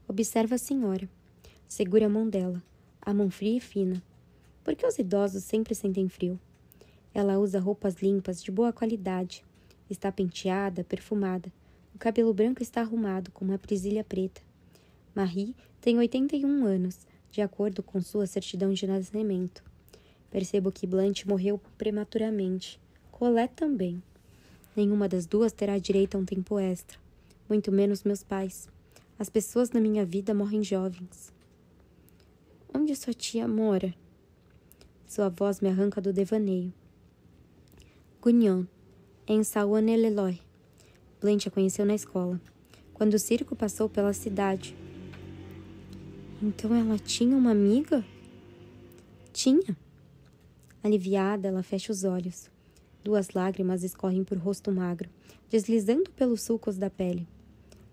Speaker 1: Observa a senhora. Segura a mão dela, a mão fria e fina. Por que os idosos sempre sentem frio? Ela usa roupas limpas, de boa qualidade. Está penteada, perfumada. O cabelo branco está arrumado, com uma presilha preta. Marie tem 81 anos, de acordo com sua certidão de nascimento. Percebo que Blanche morreu prematuramente. Colette também. Nenhuma das duas terá direito a um tempo extra. Muito menos meus pais. As pessoas na minha vida morrem jovens. Onde sua tia mora? Sua voz me arranca do devaneio. Gugnon, em Saône-l'Eloy. Blanche a conheceu na escola, quando o circo passou pela cidade. Então ela tinha uma amiga? Tinha. Aliviada, ela fecha os olhos. 2 lágrimas escorrem por rosto magro, deslizando pelos sulcos da pele.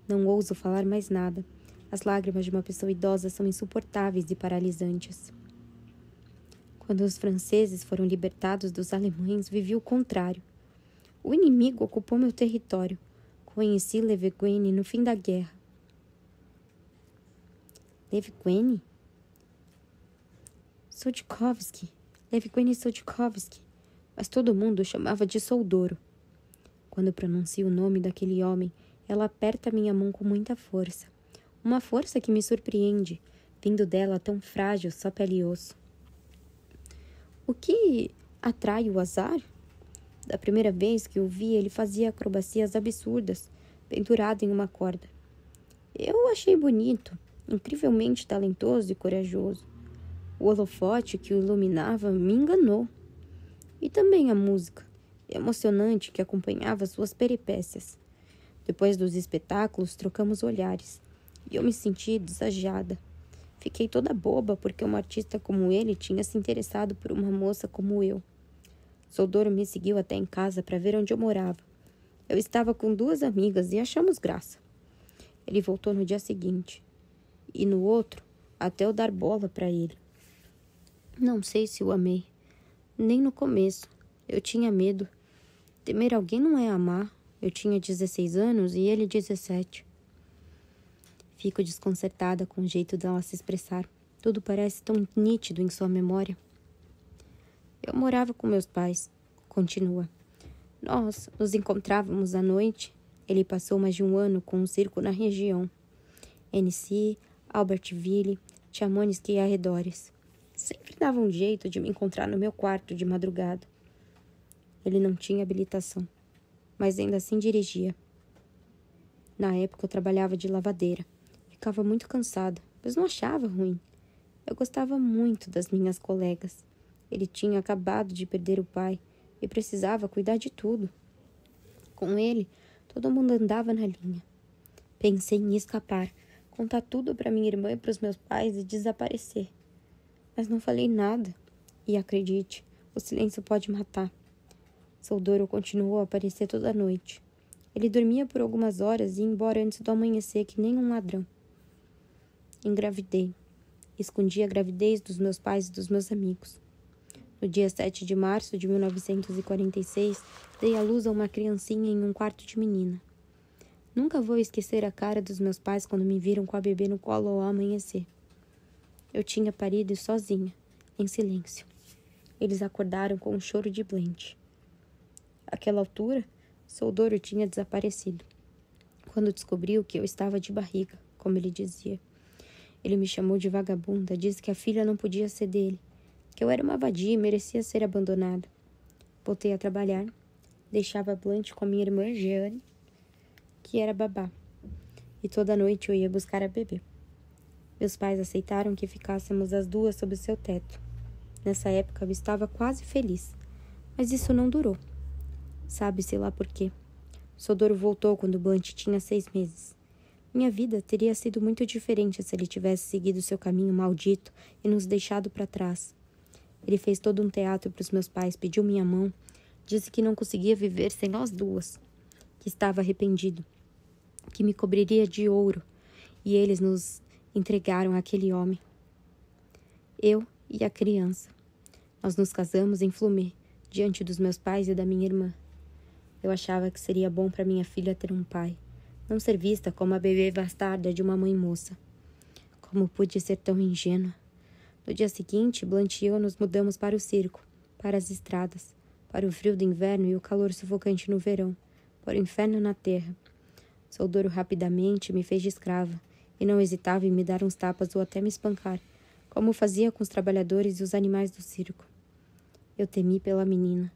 Speaker 1: Não ouso falar mais nada. As lágrimas de uma pessoa idosa são insuportáveis e paralisantes. Quando os franceses foram libertados dos alemães, vivi o contrário. O inimigo ocupou meu território. Conheci Leveguene no fim da guerra. Leveguene? Soldikovski. Leveguene Soldikovski. Mas todo mundo o chamava de Soldouro. Quando pronuncio o nome daquele homem, ela aperta minha mão com muita força. Uma força que me surpreende, vindo dela tão frágil, só pele e osso. O que atrai o azar? Da primeira vez que o vi, ele fazia acrobacias absurdas, pendurado em uma corda. Eu o achei bonito, incrivelmente talentoso e corajoso. O holofote que o iluminava me enganou. E também a música, emocionante que acompanhava suas peripécias. Depois dos espetáculos, trocamos olhares, e eu me senti desajeada. Fiquei toda boba porque um artista como ele tinha se interessado por uma moça como eu. Soldouro me seguiu até em casa para ver onde eu morava. Eu estava com 2 amigas e achamos graça. Ele voltou no dia seguinte. E no outro, até eu dar bola para ele. Não sei se o amei. Nem no começo. Eu tinha medo. Temer alguém não é amar. Eu tinha 16 anos e ele 17. Fico desconcertada com o jeito dela se expressar. Tudo parece tão nítido em sua memória. Eu morava com meus pais, continua. Nós nos encontrávamos à noite. Ele passou mais de 1 ano com um circo na região. Annecy, Albertville, Chamonix e arredores. Sempre dava um jeito de me encontrar no meu quarto de madrugada. Ele não tinha habilitação, mas ainda assim dirigia. Na época eu trabalhava de lavadeira. Ficava muito cansada, mas não achava ruim. Eu gostava muito das minhas colegas. Ele tinha acabado de perder o pai e precisava cuidar de tudo. Com ele, todo mundo andava na linha. Pensei em escapar, contar tudo para minha irmã e para os meus pais e desaparecer. Mas não falei nada. E acredite, o silêncio pode matar. Soldouro continuou a aparecer toda noite. Ele dormia por algumas horas e ia embora antes do amanhecer que nem um ladrão. Engravidei. Escondi a gravidez dos meus pais e dos meus amigos. No dia 7 de março de 1946, dei à luz a uma criancinha em um quarto de menina. Nunca vou esquecer a cara dos meus pais quando me viram com a bebê no colo ao amanhecer. Eu tinha parido sozinha, em silêncio. Eles acordaram com o choro de Blanche. Àquela altura, Soldouro tinha desaparecido. Quando descobriu que eu estava de barriga, como ele dizia. Ele me chamou de vagabunda, disse que a filha não podia ser dele, que eu era uma vadia e merecia ser abandonada. Voltei a trabalhar, deixava Blanche com a minha irmã Jeanne, que era babá. e toda noite eu ia buscar a bebê. Meus pais aceitaram que ficássemos as duas sob o seu teto. Nessa época eu estava quase feliz, mas isso não durou. Sabe-se lá por quê. Soldoro voltou quando Blunt tinha 6 meses. Minha vida teria sido muito diferente se ele tivesse seguido seu caminho maldito e nos deixado para trás. Ele fez todo um teatro para os meus pais, pediu minha mão, disse que não conseguia viver sem nós duas, que estava arrependido, que me cobriria de ouro, e eles nos entregaram àquele homem. Eu e a criança. Nós nos casamos em Flumet, diante dos meus pais e da minha irmã. Eu achava que seria bom para minha filha ter um pai, não ser vista como a bebê bastarda de uma mãe moça. Como pude ser tão ingênua? No dia seguinte, Blunt e eu nos mudamos para o circo, para as estradas, para o frio do inverno e o calor sufocante no verão, para o inferno na terra. Soldoro rapidamente me fez de escrava, e não hesitava em me dar uns tapas ou até me espancar, como fazia com os trabalhadores e os animais do circo. Eu temi pela menina.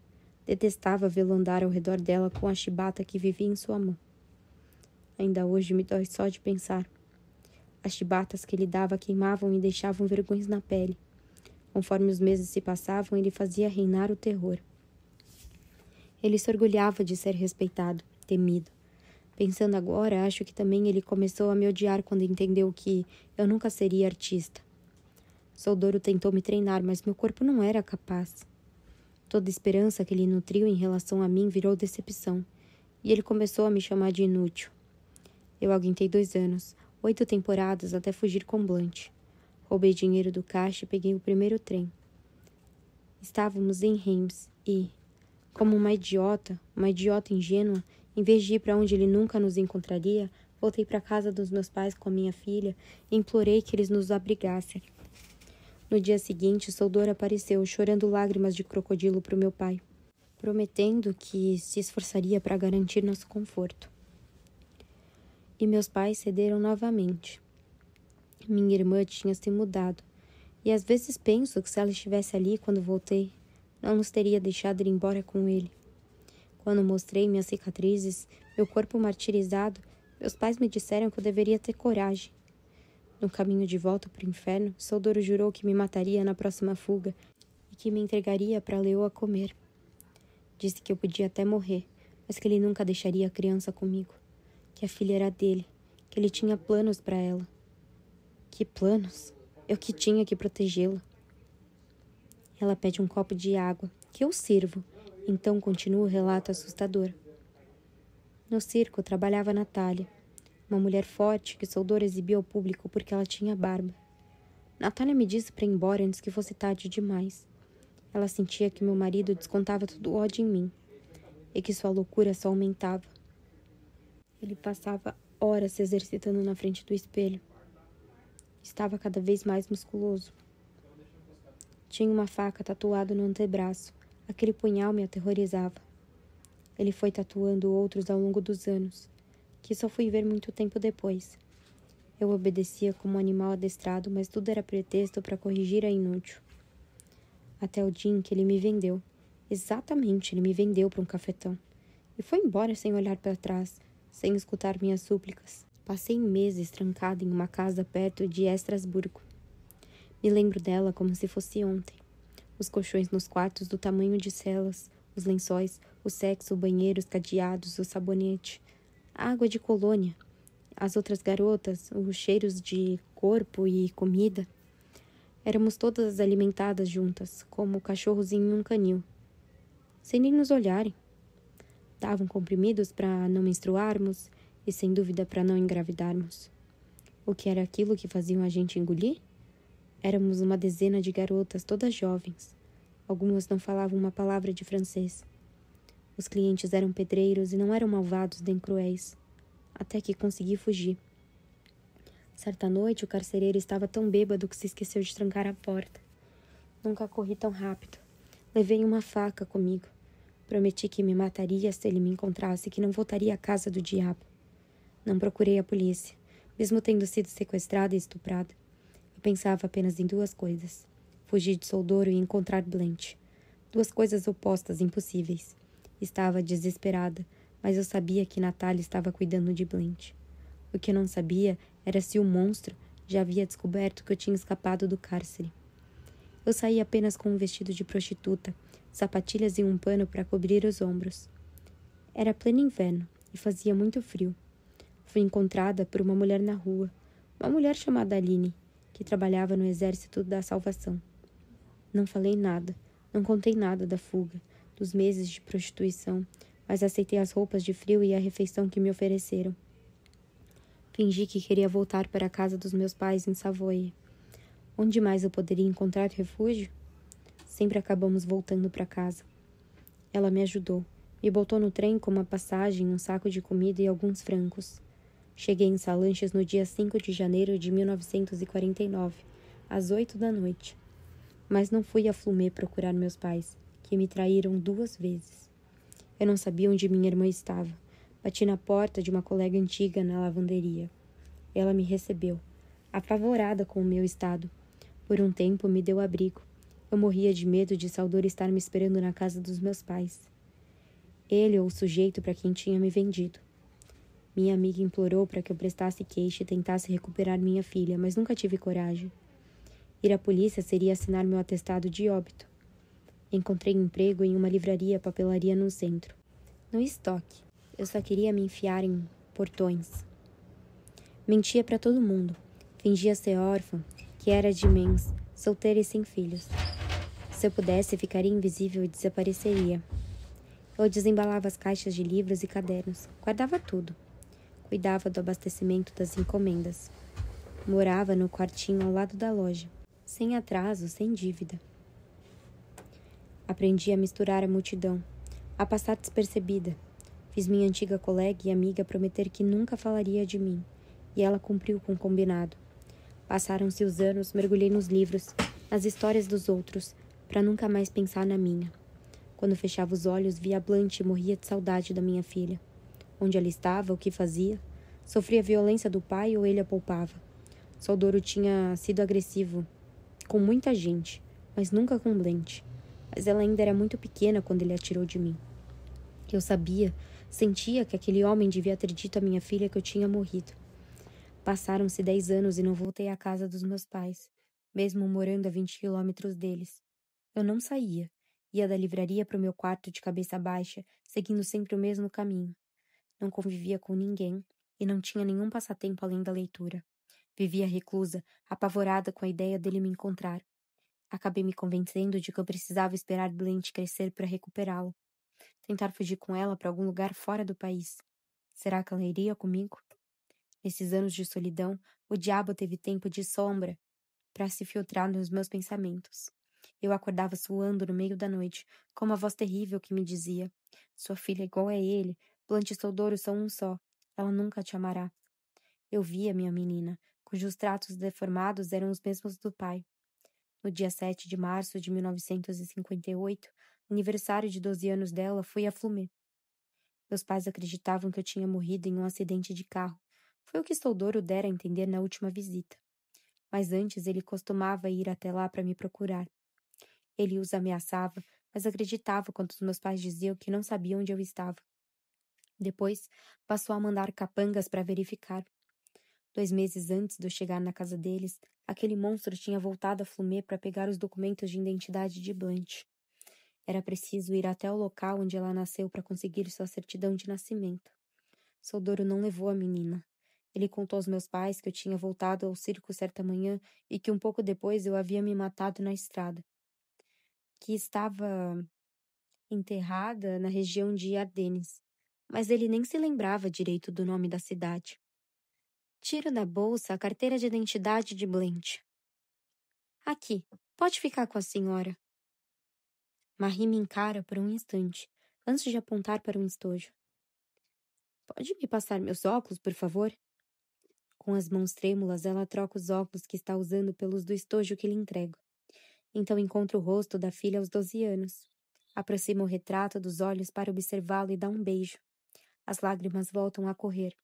Speaker 1: Detestava vê-lo andar ao redor dela com a chibata que vivia em sua mão. Ainda hoje me dói só de pensar. As chibatas que ele dava queimavam e deixavam vergões na pele. Conforme os meses se passavam, ele fazia reinar o terror. Ele se orgulhava de ser respeitado, temido. Pensando agora, acho que também ele começou a me odiar quando entendeu que eu nunca seria artista. Soldoro tentou me treinar, mas meu corpo não era capaz. Toda esperança que ele nutriu em relação a mim virou decepção, e ele começou a me chamar de inútil. Eu aguentei 2 anos, 8 temporadas até fugir com Blunt. Roubei dinheiro do caixa e peguei o primeiro trem. Estávamos em Reims e, como uma idiota ingênua, em vez de ir para onde ele nunca nos encontraria, voltei para a casa dos meus pais com a minha filha e implorei que eles nos abrigassem. No dia seguinte, Soldoro apareceu, chorando lágrimas de crocodilo para o meu pai, prometendo que se esforçaria para garantir nosso conforto. E meus pais cederam novamente. Minha irmã tinha se mudado, e às vezes penso que se ela estivesse ali quando voltei, não nos teria deixado ir embora com ele. Quando mostrei minhas cicatrizes, meu corpo martirizado, meus pais me disseram que eu deveria ter coragem. No caminho de volta para o inferno, Soldoro jurou que me mataria na próxima fuga e que me entregaria para a leoa comer. Disse que eu podia até morrer, mas que ele nunca deixaria a criança comigo, que a filha era dele, que ele tinha planos para ela. Que planos? Eu que tinha que protegê-la. Ela pede um copo de água, que eu sirvo. Então continua o relato assustador. No circo trabalhava Natália, uma mulher forte que Soldoro exibia ao público porque ela tinha barba. Natália me disse para ir embora antes que fosse tarde demais. Ela sentia que meu marido descontava todo o ódio em mim e que sua loucura só aumentava. Ele passava horas se exercitando na frente do espelho. Estava cada vez mais musculoso. Tinha uma faca tatuada no antebraço. Aquele punhal me aterrorizava. Ele foi tatuando outros ao longo dos anos, que só fui ver muito tempo depois. Eu obedecia como um animal adestrado, mas tudo era pretexto para corrigir a inútil. Até o dia em que ele me vendeu. Exatamente, ele me vendeu para um cafetão. E foi embora sem olhar para trás, sem escutar minhas súplicas. Passei meses trancada em uma casa perto de Estrasburgo. Me lembro dela como se fosse ontem. Os colchões nos quartos do tamanho de celas, os lençóis, o sexo, o banheiro, os cadeados, o sabonete, a água de colônia, as outras garotas, os cheiros de corpo e comida. Éramos todas alimentadas juntas, como cachorros em um canil, sem nem nos olharem. Davam comprimidos para não menstruarmos e, sem dúvida, para não engravidarmos. O que era aquilo que faziam a gente engolir? Éramos uma dezena de garotas, todas jovens. Algumas não falavam uma palavra de francês. Os clientes eram pedreiros e não eram malvados nem cruéis. Até que consegui fugir. Certa noite, o carcereiro estava tão bêbado que se esqueceu de trancar a porta. Nunca corri tão rápido. Levei uma faca comigo. Prometi que me mataria se ele me encontrasse e que não voltaria à casa do diabo. Não procurei a polícia, mesmo tendo sido sequestrada e estuprada. Eu pensava apenas em 2 coisas. Fugir de Soldoro e encontrar Blunt. 2 coisas opostas, impossíveis. Estava desesperada, mas eu sabia que Natália estava cuidando de Blunt. O que eu não sabia era se o monstro já havia descoberto que eu tinha escapado do cárcere. Eu saí apenas com um vestido de prostituta, sapatilhas e um pano para cobrir os ombros. Era pleno inverno e fazia muito frio. Fui encontrada por uma mulher na rua, uma mulher chamada Aline, que trabalhava no Exército da Salvação. Não falei nada, não contei nada da fuga, dos meses de prostituição, mas aceitei as roupas de frio e a refeição que me ofereceram. Fingi que queria voltar para a casa dos meus pais em Savoia. Onde mais eu poderia encontrar refúgio? Sempre acabamos voltando para casa. Ela me ajudou. Me botou no trem com uma passagem, um saco de comida e alguns francos. Cheguei em Salanches no dia 5 de janeiro de 1949, às 8 da noite. Mas não fui a Flumê procurar meus pais, que me traíram 2 vezes. Eu não sabia onde minha irmã estava. Bati na porta de uma colega antiga na lavanderia. Ela me recebeu, apavorada com o meu estado. Por um tempo me deu abrigo. Eu morria de medo de Saldor estar me esperando na casa dos meus pais. Ele ou o sujeito para quem tinha me vendido. Minha amiga implorou para que eu prestasse queixa e tentasse recuperar minha filha, mas nunca tive coragem. Ir à polícia seria assinar meu atestado de óbito. Encontrei emprego em uma livraria-papelaria no centro. No estoque. Eu só queria me enfiar em portões. Mentia para todo mundo. Fingia ser órfã, que era de mens, solteira e sem filhos. Se eu pudesse, ficaria invisível e desapareceria. Eu desembalava as caixas de livros e cadernos. Guardava tudo. Cuidava do abastecimento das encomendas. Morava no quartinho ao lado da loja. Sem atraso, sem dívida. Aprendi a misturar a multidão. A passar despercebida. Fiz minha antiga colega e amiga prometer que nunca falaria de mim. E ela cumpriu com o combinado. Passaram-se os anos, mergulhei nos livros, nas histórias dos outros, para nunca mais pensar na minha. Quando fechava os olhos, via Blanche e morria de saudade da minha filha. Onde ela estava, o que fazia? Sofria violência do pai ou ele a poupava? Soldoro tinha sido agressivo com muita gente, mas nunca com Blanche. Mas ela ainda era muito pequena quando ele atirou de mim. Eu sabia, sentia que aquele homem devia ter dito à minha filha que eu tinha morrido. Passaram-se 10 anos e não voltei à casa dos meus pais, mesmo morando a 20 quilômetros deles. Eu não saía. Ia da livraria para o meu quarto de cabeça baixa, seguindo sempre o mesmo caminho. Não convivia com ninguém e não tinha nenhum passatempo além da leitura. Vivia reclusa, apavorada com a ideia dele me encontrar. Acabei me convencendo de que eu precisava esperar Blanche crescer para recuperá-lo. Tentar fugir com ela para algum lugar fora do país. Será que ela iria comigo? Nesses anos de solidão, o diabo teve tempo de sombra para se filtrar nos meus pensamentos. Eu acordava suando no meio da noite, com uma voz terrível que me dizia: sua filha é igual a ele, Blanche e Soldoro são um só. Ela nunca te amará. Eu via minha menina, cujos traços deformados eram os mesmos do pai. No dia 7 de março de 1958, aniversário de 12 anos dela, fui a Flumê. Meus pais acreditavam que eu tinha morrido em um acidente de carro. Foi o que Soldoro dera a entender na última visita. Mas antes ele costumava ir até lá para me procurar. Ele os ameaçava, mas acreditava quando os meus pais diziam que não sabiam onde eu estava. Depois, passou a mandar capangas para verificar. 2 meses antes de eu chegar na casa deles, aquele monstro tinha voltado a Flumê para pegar os documentos de identidade de Blanche. Era preciso ir até o local onde ela nasceu para conseguir sua certidão de nascimento. Soldoro não levou a menina. Ele contou aos meus pais que eu tinha voltado ao circo certa manhã e que um pouco depois eu havia me matado na estrada. Que estava enterrada na região de Ardennes, mas ele nem se lembrava direito do nome da cidade. Tiro da bolsa a carteira de identidade de Blanche. Aqui, pode ficar com a senhora. Marie me encara por um instante, antes de apontar para um estojo. Pode me passar meus óculos, por favor? Com as mãos trêmulas, ela troca os óculos que está usando pelos do estojo que lhe entrego. Então encontro o rosto da filha aos 12 anos. Aproximo o retrato dos olhos para observá-lo e dá um beijo. As lágrimas voltam a correr.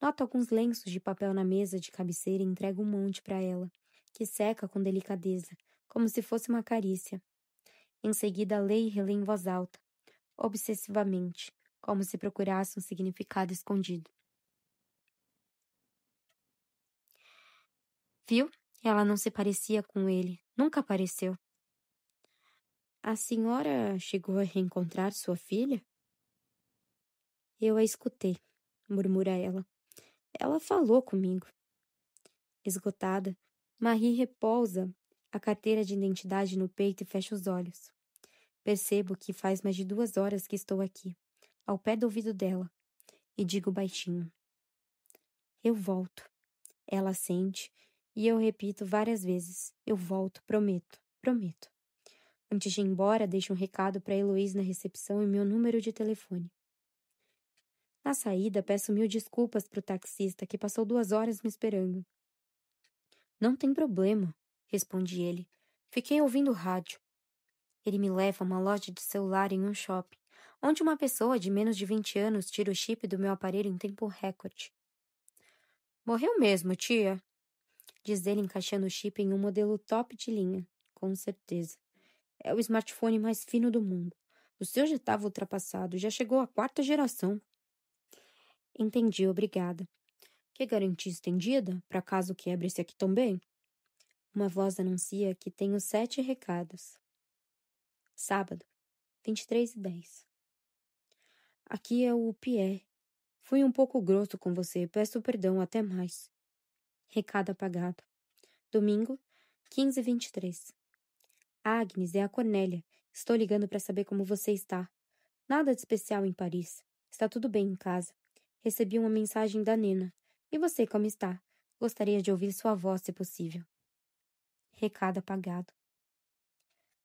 Speaker 1: Noto alguns lenços de papel na mesa de cabeceira e entrego um monte para ela, que seca com delicadeza, como se fosse uma carícia. Em seguida, leio e releio em voz alta, obsessivamente, como se procurasse um significado escondido. Viu? Ela não se parecia com ele. Nunca pareceu.
Speaker 2: A senhora chegou a reencontrar sua filha?
Speaker 1: Eu a escutei, murmura ela. Ela falou comigo. Esgotada, Marie repousa a carteira de identidade no peito e fecha os olhos. Percebo que faz mais de 2 horas que estou aqui, ao pé do ouvido dela, e digo baixinho: eu volto. Ela sente, e eu repito várias vezes: eu volto, prometo, prometo. Antes de ir embora, deixo um recado para Heloísa na recepção e meu número de telefone. Na saída, peço 1000 desculpas para o taxista que passou 2 horas me esperando. Não tem problema, responde ele. Fiquei ouvindo rádio. Ele me leva a uma loja de celular em um shopping, onde uma pessoa de menos de 20 anos tira o chip do meu aparelho em tempo recorde. Morreu mesmo, tia, diz ele encaixando o chip em um modelo top de linha. Com certeza. É o smartphone mais fino do mundo. O seu já estava ultrapassado, já chegou à 4ª geração. Entendi, obrigada. Quer garantia estendida, para caso quebre esse aqui também? Uma voz anuncia que tenho 7 recados. Sábado, 23h10. Aqui é o Pierre. Fui um pouco grosso com você, peço perdão, até mais. Recado apagado. Domingo, 15h23. Agnes, é a Cornélia. Estou ligando para saber como você está. Nada de especial em Paris. Está tudo bem em casa. Recebi uma mensagem da Nena. E você, como está? Gostaria de ouvir sua voz, se possível. Recado apagado.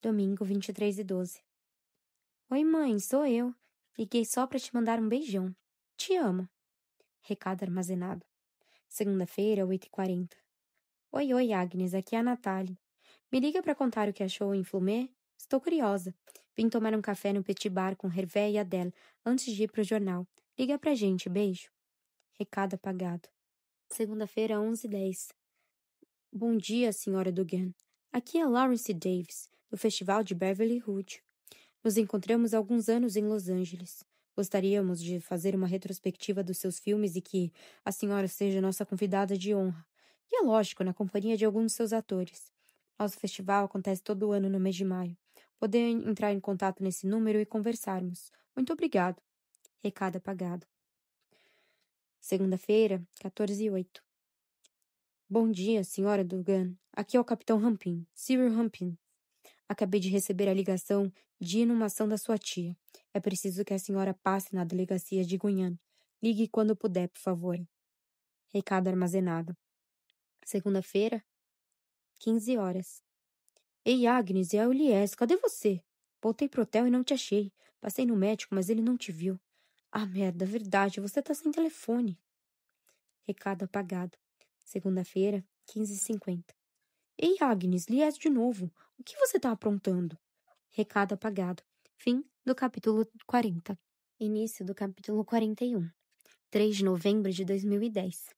Speaker 1: Domingo, 23h12. Oi, mãe, sou eu. Liguei só para te mandar um beijão. Te amo. Recado armazenado. Segunda-feira, 8h40. Oi, Agnes, aqui é a Natália. Me liga para contar o que achou em Flumet? Estou curiosa. Vim tomar um café no Petit Bar com Hervé e Adèle antes de ir pro jornal. Liga pra gente, beijo. Recado apagado. Segunda-feira, 11h10. Bom dia, senhora Dugan. Aqui é Lawrence Davis, do Festival de Beverly Hills. Nos encontramos há alguns anos em Los Angeles. Gostaríamos de fazer uma retrospectiva dos seus filmes e que a senhora seja nossa convidada de honra. E é lógico, na companhia de alguns de seus atores. Nosso festival acontece todo ano no mês de maio. Poder entrar em contato nesse número e conversarmos. Muito obrigado. Recado apagado. Segunda-feira, 14h08. Bom dia, senhora Dugan. Aqui é o capitão Rampin, Cyril Rampin. Acabei de receber a ligação de inumação da sua tia. É preciso que a senhora passe na delegacia de Gunhan. Ligue quando puder, por favor. Recado armazenado. Segunda-feira, 15h. Ei, Agnes, é a Ulies. Cadê você? Voltei pro hotel e não te achei. Passei no médico, mas ele não te viu. Ah, merda, verdade, você tá sem telefone. Recado apagado. Segunda-feira, 15h50. Ei, Agnes, Lies de novo. O que você tá aprontando? Recado apagado. Fim do capítulo 40. Início do capítulo 41. 3 de novembro de 2010.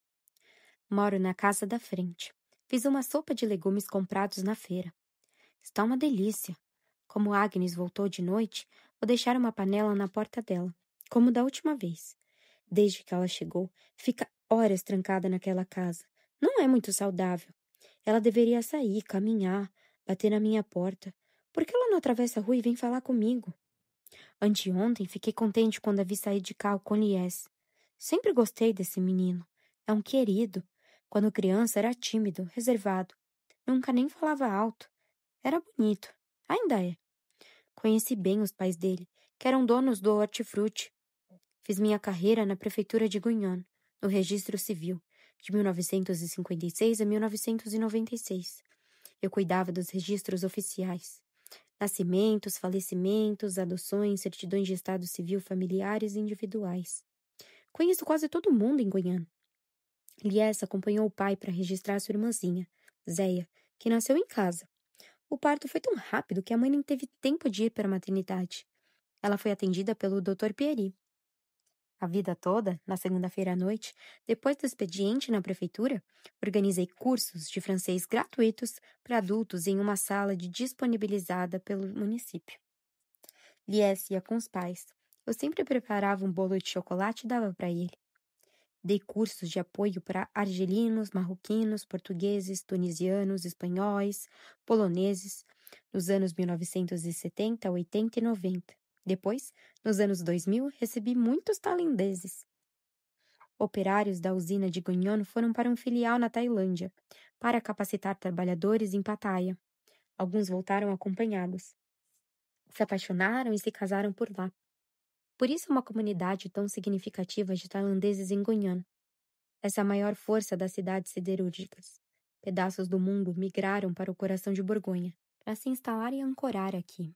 Speaker 1: Moro na casa da frente. Fiz uma sopa de legumes comprados na feira. Está uma delícia. Como Agnes voltou de noite, vou deixar uma panela na porta dela, como da última vez. Desde que ela chegou, fica horas trancada naquela casa. Não é muito saudável. Ela deveria sair, caminhar, bater na minha porta. Por que ela não atravessa a rua e vem falar comigo? Anteontem, fiquei contente quando a vi sair de carro com Lies. Sempre gostei desse menino. É um querido. Quando criança, era tímido, reservado. Nunca nem falava alto. Era bonito. Ainda é. Conheci bem os pais dele, que eram donos do hortifruti. Fiz minha carreira na prefeitura de Gunhan, no registro civil, de 1956 a 1996. Eu cuidava dos registros oficiais. Nascimentos, falecimentos, adoções, certidões de estado civil familiares e individuais. Conheço quase todo mundo em Gunhan. Lies acompanhou o pai para registrar sua irmãzinha, Zéia, que nasceu em casa. O parto foi tão rápido que a mãe nem teve tempo de ir para a maternidade. Ela foi atendida pelo Dr. Pieri. A vida toda, na segunda-feira à noite, depois do expediente na prefeitura, organizei cursos de francês gratuitos para adultos em uma sala disponibilizada pelo município. Lies ia com os pais. Eu sempre preparava um bolo de chocolate e dava para ele. Dei cursos de apoio para argelinos, marroquinos, portugueses, tunisianos, espanhóis, poloneses, nos anos 1970, 80 e 90. Depois, nos anos 2000, recebi muitos tailandeses. Operários da usina de Gunyon foram para um filial na Tailândia, para capacitar trabalhadores em Pattaya. Alguns voltaram acompanhados. Se apaixonaram e se casaram por lá. Por isso é uma comunidade tão significativa de tailandeses em Gunyon. Essa é a maior força das cidades siderúrgicas. Pedaços do mundo migraram para o coração de Borgonha, para se instalar e ancorar aqui.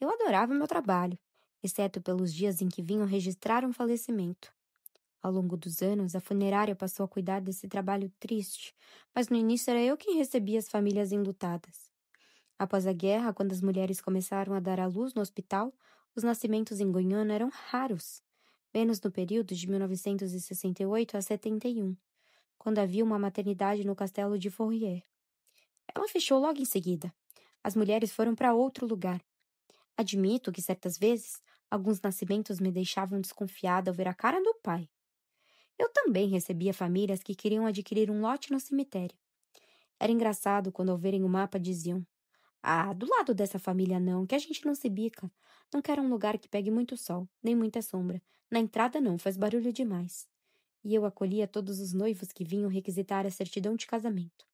Speaker 1: Eu adorava meu trabalho, exceto pelos dias em que vinham registrar um falecimento. Ao longo dos anos, a funerária passou a cuidar desse trabalho triste, mas no início era eu quem recebia as famílias enlutadas. Após a guerra, quando as mulheres começaram a dar à luz no hospital, os nascimentos em Gunyon eram raros, menos no período de 1968 a 71, quando havia uma maternidade no castelo de Fourrière. Ela fechou logo em seguida. As mulheres foram para outro lugar. Admito que certas vezes alguns nascimentos me deixavam desconfiada ao ver a cara do pai. Eu também recebia famílias que queriam adquirir um lote no cemitério. Era engraçado quando ao verem o mapa diziam: "Ah, do lado dessa família não, que a gente não se bica. Não quero um lugar que pegue muito sol, nem muita sombra. Na entrada não, faz barulho demais." E eu acolhia todos os noivos que vinham requisitar a certidão de casamento.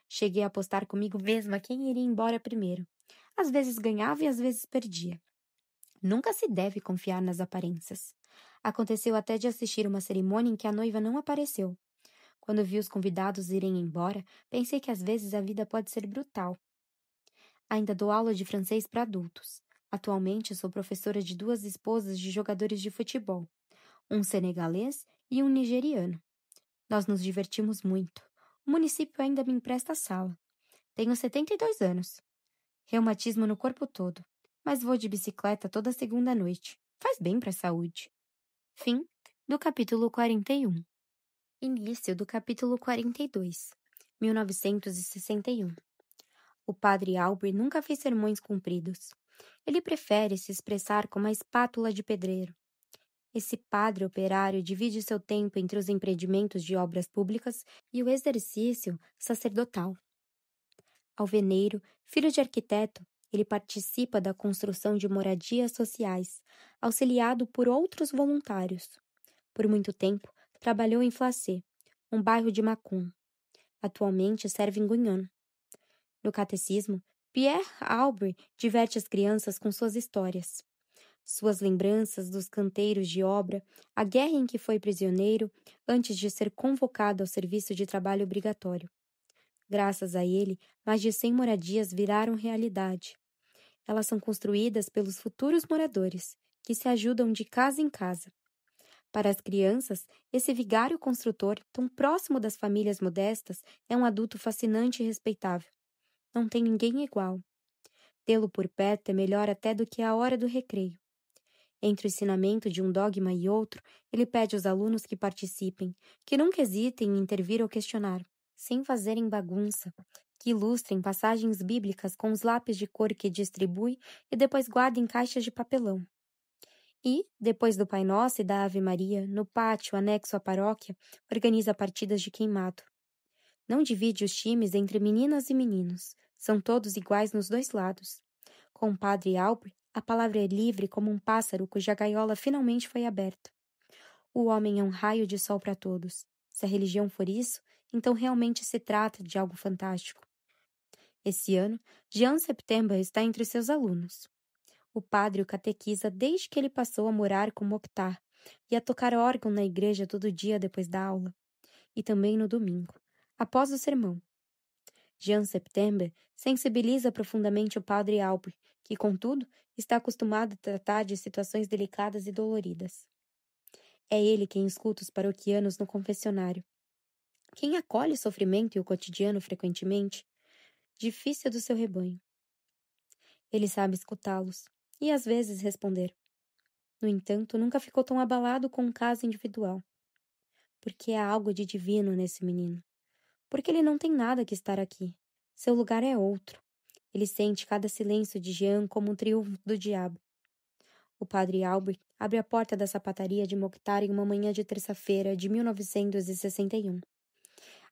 Speaker 1: Cheguei a apostar comigo mesma quem iria embora primeiro. Às vezes ganhava e às vezes perdia. Nunca se deve confiar nas aparências. Aconteceu até de assistir uma cerimônia em que a noiva não apareceu. Quando vi os convidados irem embora, pensei que às vezes a vida pode ser brutal. Ainda dou aula de francês para adultos. Atualmente sou professora de 2 esposas de jogadores de futebol, um senegalês e um nigeriano. Nós nos divertimos muito. O município ainda me empresta a sala. Tenho 72 anos. Reumatismo no corpo todo, mas vou de bicicleta toda segunda noite. Faz bem para a saúde. Fim do capítulo 41. Início do capítulo 42. 1961. O padre Albert nunca fez sermões compridos. Ele prefere se expressar com uma espátula de pedreiro. Esse padre operário divide seu tempo entre os empreendimentos de obras públicas e o exercício sacerdotal. Alveneiro, filho de arquiteto, ele participa da construção de moradias sociais, auxiliado por outros voluntários. Por muito tempo, trabalhou em Flacé, um bairro de Macon. Atualmente serve em Gunyon. No catecismo, Pierre Albert diverte as crianças com suas histórias. Suas lembranças dos canteiros de obra, a guerra em que foi prisioneiro antes de ser convocado ao serviço de trabalho obrigatório. Graças a ele, mais de 100 moradias viraram realidade. Elas são construídas pelos futuros moradores, que se ajudam de casa em casa. Para as crianças, esse vigário construtor, tão próximo das famílias modestas, é um adulto fascinante e respeitável. Não tem ninguém igual. Tê-lo por perto é melhor até do que a hora do recreio. Entre o ensinamento de um dogma e outro, ele pede aos alunos que participem, que nunca hesitem em intervir ou questionar, sem fazerem bagunça, que ilustrem passagens bíblicas com os lápis de cor que distribui e depois guarda em caixas de papelão. E, depois do Pai Nosso e da Ave Maria, no pátio anexo à paróquia, organiza partidas de queimado. Não divide os times entre meninas e meninos, são todos iguais nos dois lados. Com o padre Albert, a palavra é livre como um pássaro cuja gaiola finalmente foi aberta. O homem é um raio de sol para todos. Se a religião for isso, então realmente se trata de algo fantástico. Esse ano, Jean September está entre seus alunos. O padre o catequiza desde que ele passou a morar com Mokhtar e a tocar órgão na igreja todo dia depois da aula, e também no domingo, após o sermão. Jean September sensibiliza profundamente o padre Albert, que, contudo, está acostumado a tratar de situações delicadas e doloridas. É ele quem escuta os paroquianos no confessionário. Quem acolhe o sofrimento e o cotidiano frequentemente, difícil do seu rebanho. Ele sabe escutá-los e, às vezes, responder. No entanto, nunca ficou tão abalado com um caso individual. Porque há algo de divino nesse menino. Porque ele não tem nada que estar aqui. Seu lugar é outro. Ele sente cada silêncio de Jean como um triunfo do diabo. O padre Albert abre a porta da sapataria de Mokhtar em uma manhã de terça-feira de 1961.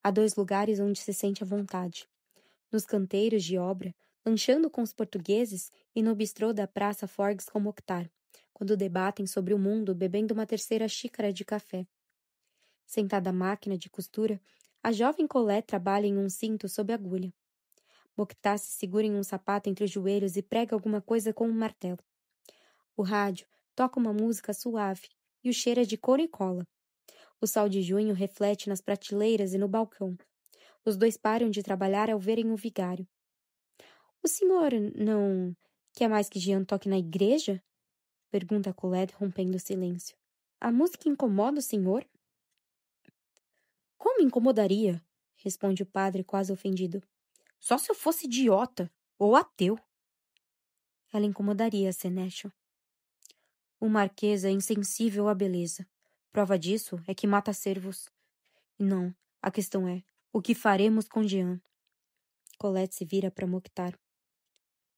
Speaker 1: Há 2 lugares onde se sente à vontade. Nos canteiros de obra, lanchando com os portugueses e no bistrô da Praça Forges com Mokhtar, quando debatem sobre o mundo bebendo uma terceira xícara de café. Sentada à máquina de costura, a jovem Colette trabalha em um cinto sob agulha. Mokhtar se segura em um sapato entre os joelhos e prega alguma coisa com um martelo. O rádio toca uma música suave e o cheiro é de couro e cola. O sol de junho reflete nas prateleiras e no balcão. Os dois param de trabalhar ao verem o vigário. O senhor não quer mais que Jean toque na igreja? Pergunta Colette, rompendo o silêncio. A música incomoda o senhor? Como incomodaria? Responde o padre, quase ofendido. Só se eu fosse idiota ou ateu. Ela incomodaria, Senecio. O marquês é insensível à beleza. Prova disso é que mata cervos. E não, a questão é, o que faremos com Jean? Colette se vira para Mokhtar.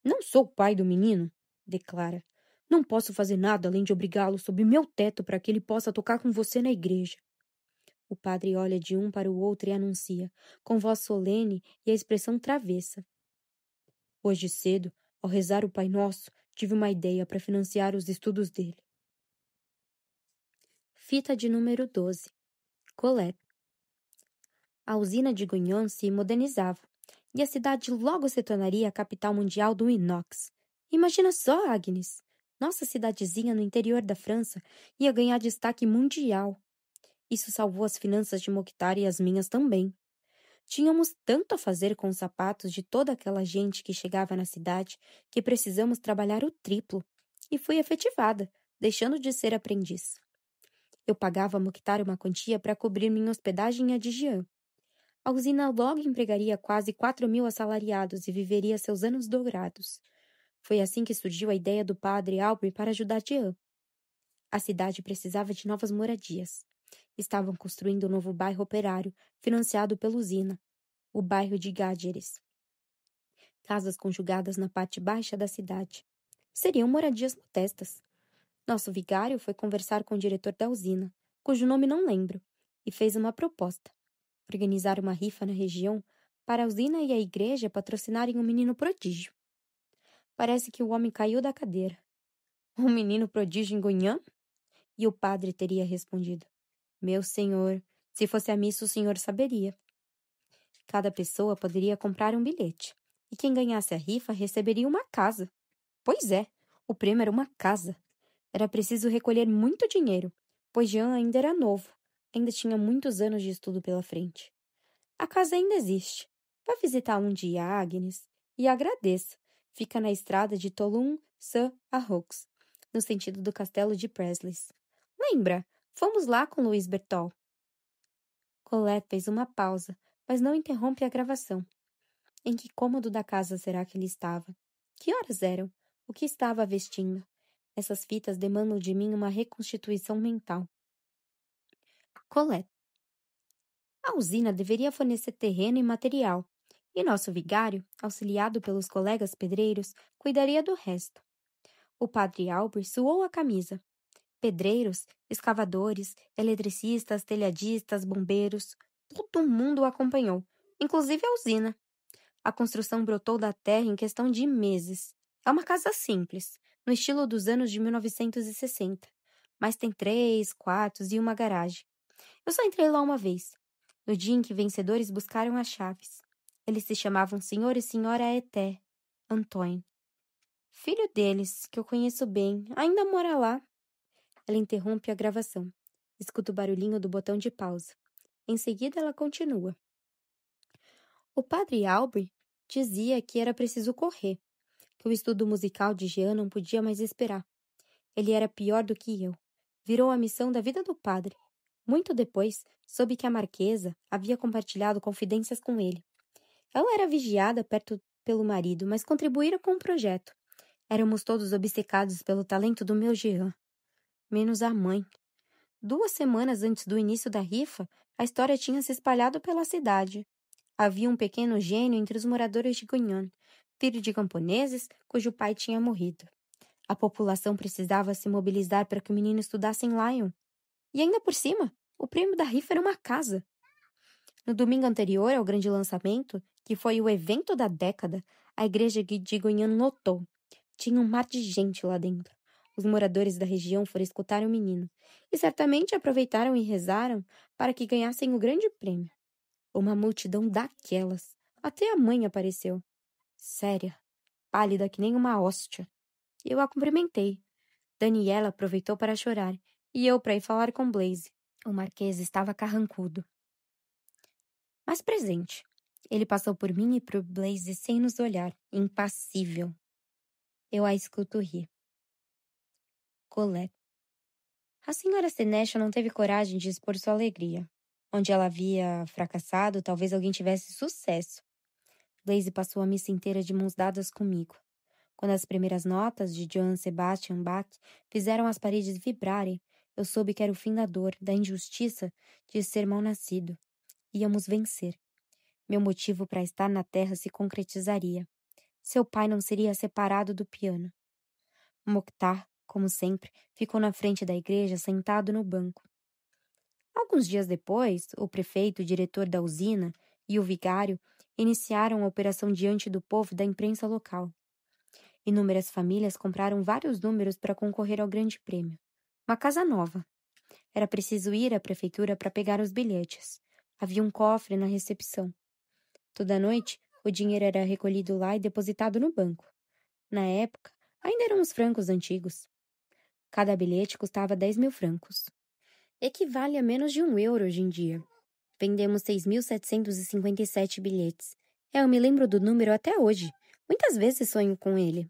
Speaker 1: Não sou o pai do menino, declara. Não posso fazer nada além de obrigá-lo sob meu teto para que ele possa tocar com você na igreja. O padre olha de um para o outro e anuncia, com voz solene e a expressão travessa. Hoje cedo, ao rezar o Pai Nosso, tive uma ideia para financiar os estudos dele. Fita de número 12. Colette. A usina de Guignon se modernizava, e a cidade logo se tornaria a capital mundial do inox. Imagina só, Agnes! Nossa cidadezinha no interior da França ia ganhar destaque mundial. Isso salvou as finanças de Mokhtar e as minhas também. Tínhamos tanto a fazer com os sapatos de toda aquela gente que chegava na cidade que precisamos trabalhar o triplo. E fui efetivada, deixando de ser aprendiz. Eu pagava a Mokhtar uma quantia para cobrir minha hospedagem e a de Jean. A usina logo empregaria quase 4.000 assalariados e viveria seus anos dourados. Foi assim que surgiu a ideia do padre Albert para ajudar Jean. A cidade precisava de novas moradias. Estavam construindo um novo bairro operário, financiado pela usina, o bairro de Gágeres. Casas conjugadas na parte baixa da cidade. Seriam moradias modestas. Nosso vigário foi conversar com o diretor da usina, cujo nome não lembro, e fez uma proposta. Organizar uma rifa na região para a usina e a igreja patrocinarem um menino prodígio. Parece que o homem caiu da cadeira. Um menino prodígio em Guignon? E o padre teria respondido. Meu senhor, se fosse a missa o senhor saberia. Cada pessoa poderia comprar um bilhete, e quem ganhasse a rifa receberia uma casa. Pois é, o prêmio era uma casa. Era preciso recolher muito dinheiro, pois Jean ainda era novo, ainda tinha muitos anos de estudo pela frente. A casa ainda existe. Vá visitar um dia, Agnes, e agradeça. Fica na estrada de Toulon-Saint-Arroux, no sentido do castelo de Presles. Lembra? Fomos lá com Louis Bertol. Colette fez uma pausa, mas não interrompe a gravação. Em que cômodo da casa será que ele estava? Que horas eram? O que estava vestindo? Essas fitas demandam de mim uma reconstituição mental. Colette. A usina deveria fornecer terreno e material, e nosso vigário, auxiliado pelos colegas pedreiros, cuidaria do resto. O padre Albert suou a camisa. Pedreiros, escavadores, eletricistas, telhadistas, bombeiros, todo mundo o acompanhou, inclusive a usina. A construção brotou da terra em questão de meses. É uma casa simples, no estilo dos anos de 1960, mas tem 3 quartos e uma garagem. Eu só entrei lá uma vez, no dia em que vencedores buscaram as chaves. Eles se chamavam Senhor e Senhora Eté, Antoine. Filho deles, que eu conheço bem, ainda mora lá. Ela interrompe a gravação. Escuta o barulhinho do botão de pausa. Em seguida, ela continua. O padre Albert dizia que era preciso correr, que o estudo musical de Jean não podia mais esperar. Ele era pior do que eu. Virou a missão da vida do padre. Muito depois, soube que a marquesa havia compartilhado confidências com ele. Ela era vigiada pelo marido, mas contribuíra com o projeto. Éramos todos obcecados pelo talento do meu Jean. Menos a mãe. 2 semanas antes do início da rifa, a história tinha se espalhado pela cidade. Havia um pequeno gênio entre os moradores de Guignon, filho de camponeses cujo pai tinha morrido. A população precisava se mobilizar para que o menino estudasse em Lyon. E ainda por cima, o prêmio da rifa era uma casa. No domingo anterior ao grande lançamento, que foi o evento da década, a igreja de Goiânia lotou. Tinha um mar de gente lá dentro. Os moradores da região foram escutar o menino e certamente aproveitaram e rezaram para que ganhassem o grande prêmio. Uma multidão daquelas. Até a mãe apareceu. Séria, pálida que nem uma hóstia. Eu a cumprimentei. Daniela aproveitou para chorar e eu para ir falar com Blaze. O Marquês estava carrancudo, mas presente. Ele passou por mim e por Blaze sem nos olhar, impassível. Eu a escuto rir. Colette. A senhora Senesha não teve coragem de expor sua alegria. Onde ela havia fracassado, talvez alguém tivesse sucesso. Blaze passou a missa inteira de mãos dadas comigo. Quando as primeiras notas de Johann Sebastian Bach fizeram as paredes vibrarem, eu soube que era o fim da dor, da injustiça de ser mal-nascido. Íamos vencer. Meu motivo para estar na terra se concretizaria. Seu pai não seria separado do piano. Mokhtar, como sempre, ficou na frente da igreja sentado no banco. Alguns dias depois, o prefeito, o diretor da usina e o vigário iniciaram a operação diante do povo da imprensa local. Inúmeras famílias compraram vários números para concorrer ao grande prêmio. Uma casa nova. Era preciso ir à prefeitura para pegar os bilhetes. Havia um cofre na recepção. Toda noite, o dinheiro era recolhido lá e depositado no banco. Na época, ainda eram os francos antigos. Cada bilhete custava 10.000 francos. Equivale a menos de €1 hoje em dia. Vendemos 6.757 bilhetes. Eu me lembro do número até hoje. Muitas vezes sonho com ele.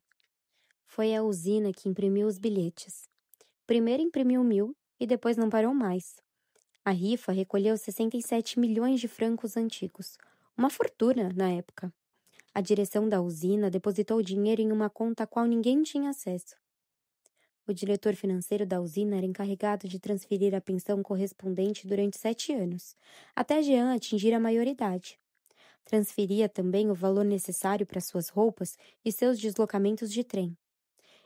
Speaker 1: Foi a usina que imprimiu os bilhetes. Primeiro imprimiu 1.000 e depois não parou mais. A rifa recolheu 67 milhões de francos antigos. Uma fortuna na época. A direção da usina depositou o dinheiro em uma conta a qual ninguém tinha acesso. O diretor financeiro da usina era encarregado de transferir a pensão correspondente durante 7 anos, até Jean atingir a maioridade. Transferia também o valor necessário para suas roupas e seus deslocamentos de trem.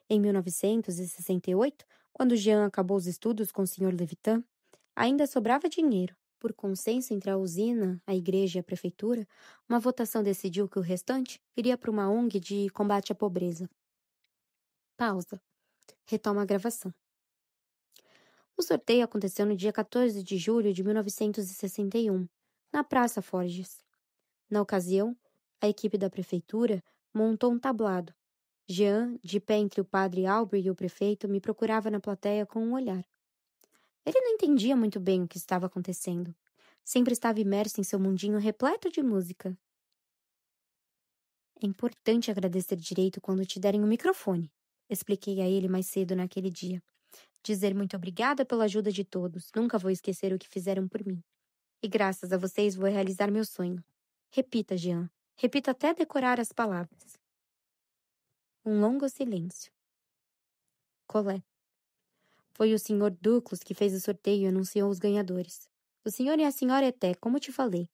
Speaker 1: Em 1968, quando Jean acabou os estudos com o Sr. Levitan, ainda sobrava dinheiro. Por consenso entre a usina, a igreja e a prefeitura, uma votação decidiu que o restante iria para uma ONG de combate à pobreza. Pausa. Retoma a gravação. O sorteio aconteceu no dia 14 de julho de 1961, na Praça Forges. Na ocasião, a equipe da prefeitura montou um tablado. Jean, de pé entre o padre Albert e o prefeito, me procurava na plateia com um olhar. Ele não entendia muito bem o que estava acontecendo. Sempre estava imerso em seu mundinho repleto de música. É importante agradecer direito quando te derem o microfone, expliquei a ele mais cedo naquele dia. Dizer muito obrigada pela ajuda de todos. Nunca vou esquecer o que fizeram por mim. E graças a vocês vou realizar meu sonho. Repita, Jean. Repita até decorar as palavras. Um longo silêncio. Colette. Foi o Sr. Duclos que fez o sorteio e anunciou os ganhadores. O senhor e a senhora Eté, como te falei.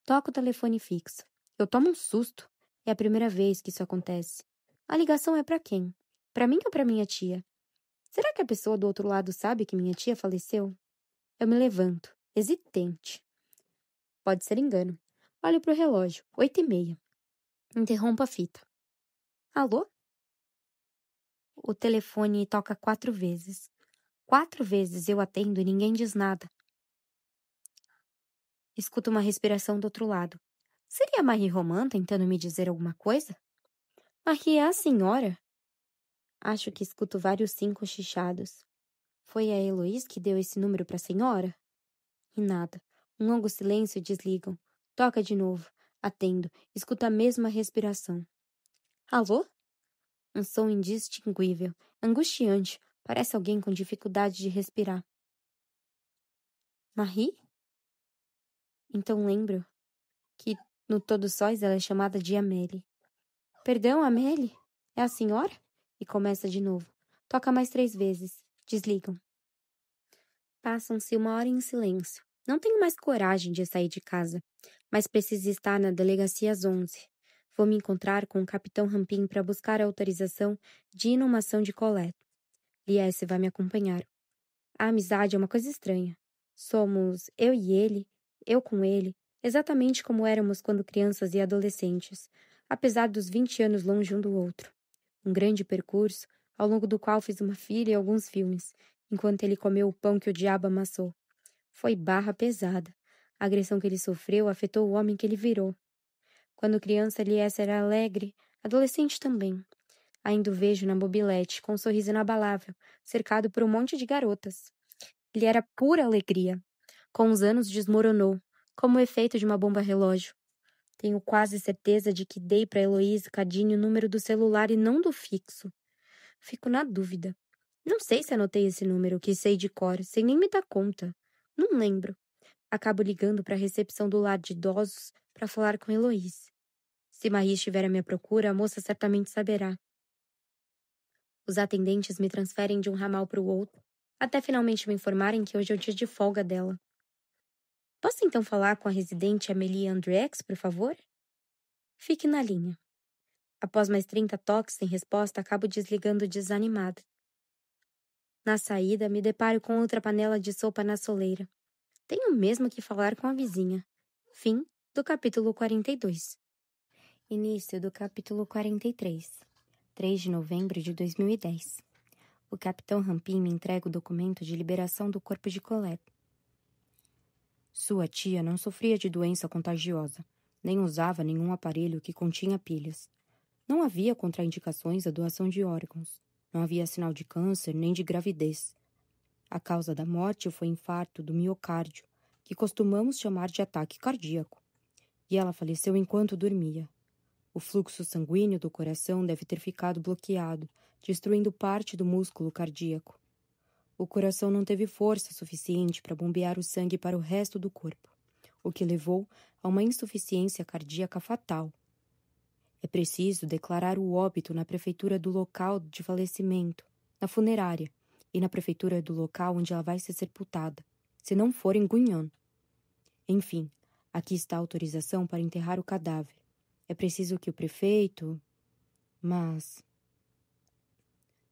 Speaker 1: Toca o telefone fixo. Eu tomo um susto. É a primeira vez que isso acontece. A ligação é para quem? Para mim ou para minha tia? Será que a pessoa do outro lado sabe que minha tia faleceu? Eu me levanto, hesitante. Pode ser engano. Olho para o relógio. 8h30. Interrompo a fita. Alô? O telefone toca 4 vezes. 4 vezes eu atendo e ninguém diz nada. Escuto uma respiração do outro lado. Seria Marie Roman tentando me dizer alguma coisa? Marie é a senhora? Acho que escuto vários sim cochichados. Foi a Heloise que deu esse número para a senhora? E nada. Um longo silêncio e desligam. Toca de novo. Atendo. Escuto a mesma respiração. Alô? Um som indistinguível. Angustiante. Parece alguém com dificuldade de respirar. Marie? Então lembro que no Todos Sóis ela é chamada de Amélie. Perdão, Amélie? É a senhora? E começa de novo. Toca mais 3 vezes. Desligam. Passam-se 1 hora em silêncio. Não tenho mais coragem de sair de casa, mas preciso estar na delegacia às 11. Vou me encontrar com o Capitão Rampin para buscar a autorização de inumação de Colette. Liesse vai me acompanhar. A amizade é uma coisa estranha. Somos eu e ele, eu com ele, exatamente como éramos quando crianças e adolescentes, apesar dos 20 anos longe um do outro. Um grande percurso, ao longo do qual fiz uma filha e alguns filmes, enquanto ele comeu o pão que o diabo amassou. Foi barra pesada. A agressão que ele sofreu afetou o homem que ele virou. Quando criança, Liesse era alegre, adolescente também. Ainda o vejo na mobilete, com um sorriso inabalável, cercado por um monte de garotas. Ele era pura alegria. Com os anos desmoronou, como o efeito de uma bomba relógio. Tenho quase certeza de que dei para Heloísa Cadinho o número do celular e não do fixo. Fico na dúvida. Não sei se anotei esse número, que sei de cor, sem nem me dar conta. Não lembro. Acabo ligando para a recepção do lar de idosos para falar com Heloísa. Se Marie estiver à minha procura, a moça certamente saberá. Os atendentes me transferem de um ramal para o outro, até finalmente me informarem que hoje é o dia de folga dela. Posso então falar com a residente Amélie Andriex, por favor? Fique na linha. Após mais 30 toques sem resposta, acabo desligando desanimada. Na saída, me deparo com outra panela de sopa na soleira. Tenho mesmo que falar com a vizinha. Fim do capítulo 42. Início do capítulo 43. 3 de novembro de 2010. O capitão Rampin me entrega o documento de liberação do corpo de Colette.
Speaker 2: Sua tia não sofria de doença contagiosa, nem usava nenhum aparelho que continha pilhas. Não havia contraindicações à doação de órgãos. Não havia sinal de câncer nem de gravidez. A causa da morte foi infarto do miocárdio, que costumamos chamar de ataque cardíaco. E ela faleceu enquanto dormia. O fluxo sanguíneo do coração deve ter ficado bloqueado, destruindo parte do músculo cardíaco. O coração não teve força suficiente para bombear o sangue para o resto do corpo, o que levou a uma insuficiência cardíaca fatal. É preciso declarar o óbito na prefeitura do local de falecimento, na funerária, e na prefeitura do local onde ela vai ser sepultada, se não for em Guignon. Enfim, aqui está a autorização para enterrar o cadáver. É preciso que o prefeito... Mas...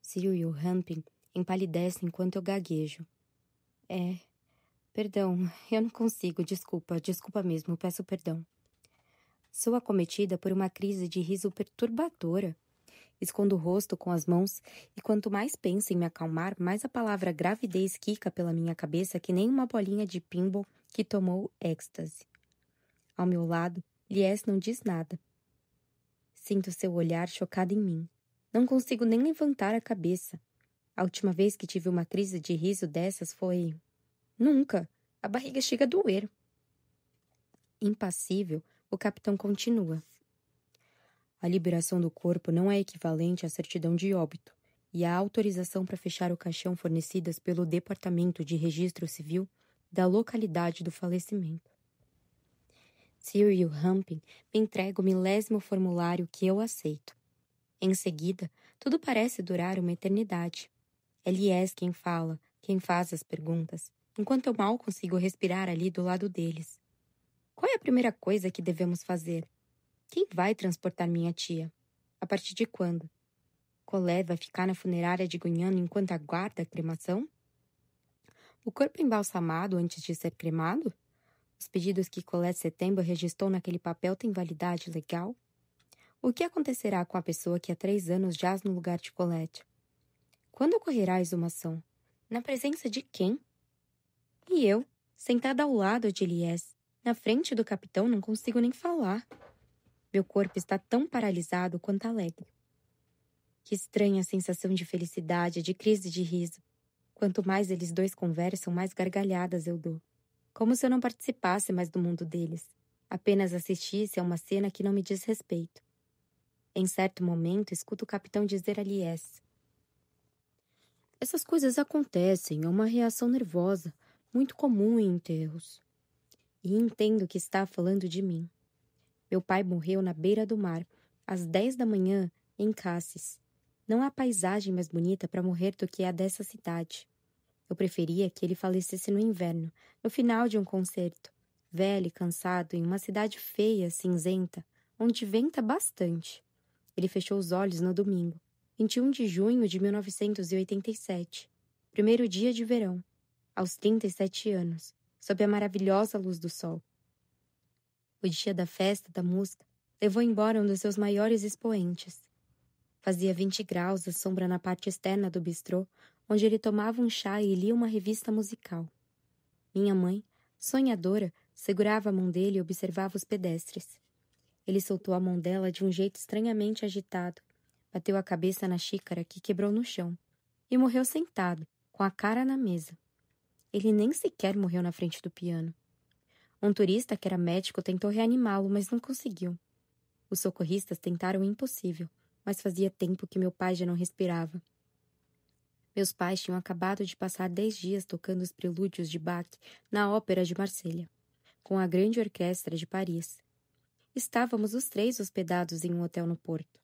Speaker 2: Cyril Rampin empalidece enquanto eu gaguejo. Perdão, eu não consigo, desculpa mesmo, peço perdão. Sou acometida por uma crise de riso perturbadora. Escondo o rosto com as mãos e quanto mais penso em me acalmar, mais a palavra gravidez quica pela minha cabeça que nem uma bolinha de pinball que tomou êxtase. Ao meu lado, Liesse não diz nada. Sinto seu olhar chocado em mim. Não consigo nem levantar a cabeça. A última vez que tive uma crise de riso dessas foi... Nunca! A barriga chega a doer. Impassível, o capitão continua. A liberação do corpo não é equivalente à certidão de óbito, e a autorização para fechar o caixão fornecidas pelo Departamento de Registro Civil da localidade do falecimento. Cyril Rampin me entrega o 1000º formulário que eu aceito. Em seguida, tudo parece durar uma eternidade. É Liesse quem fala, quem faz as perguntas, enquanto eu mal consigo respirar ali do lado deles. Qual é a primeira coisa que devemos fazer? Quem vai transportar minha tia? A partir de quando? Colette vai ficar na funerária de Guignon enquanto aguarda a cremação? O corpo embalsamado antes de ser cremado? Os pedidos que Colette Settembre registrou naquele papel têm validade legal? O que acontecerá com a pessoa que há 3 anos jaz no lugar de Colette? Quando ocorrerá a exumação? Na presença de quem? E eu, sentada ao lado de Liesse, na frente do capitão, não consigo nem falar. Meu corpo está tão paralisado quanto alegre. Que estranha sensação de felicidade, de crise de riso. Quanto mais eles dois conversam, mais gargalhadas eu dou. Como se eu não participasse mais do mundo deles. Apenas assistisse a uma cena que não me diz respeito. Em certo momento, escuto o capitão dizer a Liesse: essas coisas acontecem, é uma reação nervosa, muito comum em enterros. E entendo que está falando de mim. Meu pai morreu na beira do mar, às 10 da manhã, em Cassis. Não há paisagem mais bonita para morrer do que a dessa cidade. Eu preferia que ele falecesse no inverno, no final de um concerto, velho e cansado, em uma cidade feia, cinzenta,
Speaker 1: onde venta bastante. Ele fechou os olhos no domingo, 21 de junho de 1987, primeiro dia de verão, aos 37 anos, sob a maravilhosa luz do sol. O dia da festa da música levou embora um dos seus maiores expoentes. Fazia 20 graus à sombra na parte externa do bistrô, onde ele tomava um chá e lia uma revista musical. Minha mãe, sonhadora, segurava a mão dele e observava os pedestres. Ele soltou a mão dela de um jeito estranhamente agitado, bateu a cabeça na xícara que quebrou no chão e morreu sentado, com a cara na mesa. Ele nem sequer morreu na frente do piano. Um turista que era médico tentou reanimá-lo, mas não conseguiu. Os socorristas tentaram o impossível, mas fazia tempo que meu pai já não respirava. Meus pais tinham acabado de passar 10 dias tocando os prelúdios de Bach na Ópera de Marselha, com a grande orquestra de Paris. Estávamos os 3 hospedados em um hotel no Porto.